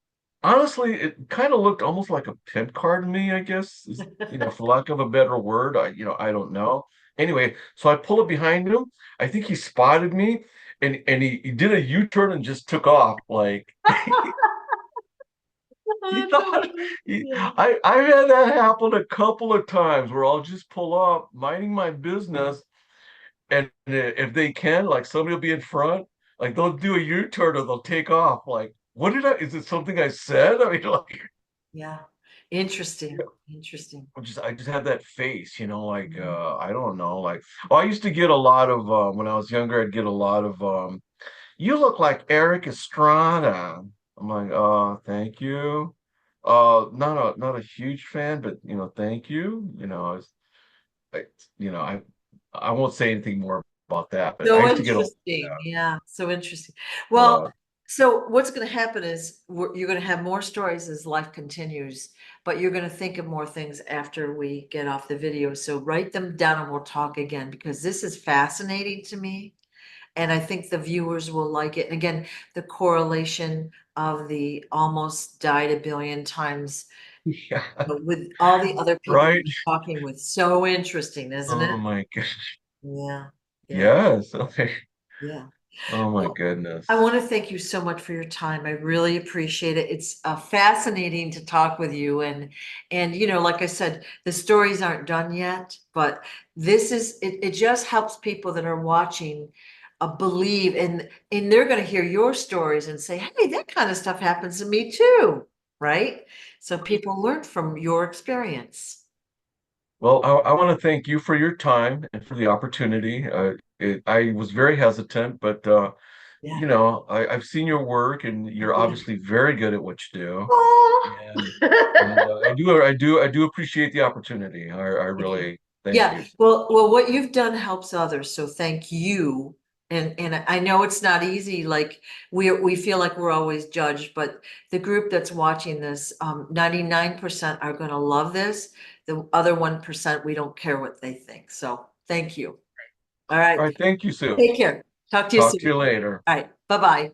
honestly, it kind of looked almost like a pimp car to me, I guess, for lack of a better word. I don't know. Anyway, so I pull up behind him. I think he spotted me and he did a U-turn and just took off. Like he That's so thought funny. he, Yeah. I've had that happen a couple of times where I'll just pull up, minding my business, and if they can, like somebody will be in front, like they'll do a U-turn or they'll take off. Like, what did I? Is it something I said? I mean, like, Yeah. Interesting. Interesting. I just had that face, like Mhm. I don't know, like I used to get a lot of when I was younger, I'd get a lot of you look like Eric Estrada. I'm like, thank you. Not a huge fan, but thank you. I, you know, I I won't say anything more about that, but I So used to get a interesting. Yeah. So interesting. Well, uh, so what's going to happen is you're going to have more stories as life continues, but you're going to think of more things after we get off the video. So write them down and we'll talk again because this is fascinating to me. And I think the viewers will like it. And again, the correlation of the almost died a billion times yeah, with all the other people right. you're talking with. So interesting, isn't Oh it? my gosh. Yeah, yeah, Yes. Okay. yeah. Oh my Well, I goodness. want to thank you so much for your time. I really appreciate it. It's fascinating to talk with you, and like I said, the stories aren't done yet, but this is it. It just helps people that are watching believe, and they're going to hear your stories and say, "Hey, that kind of stuff happens to me too," right? So people learn from your experience. Well, I want to thank you for your time and for the opportunity. I was very hesitant, but Yeah. I've seen your work, and you're obviously very good at what you do. Oh. And I do appreciate the opportunity. I Thank you. really thank Yeah, you. well, what you've done helps others, so thank you And I know it's not easy, like we feel like we're always judged, but the group that's watching this, 99% are gonna love this. The other 1%, we don't care what they think. So thank you. All All right, right, thank you, Sue. take care. Talk to you Talk soon. to you later. All right, bye-bye.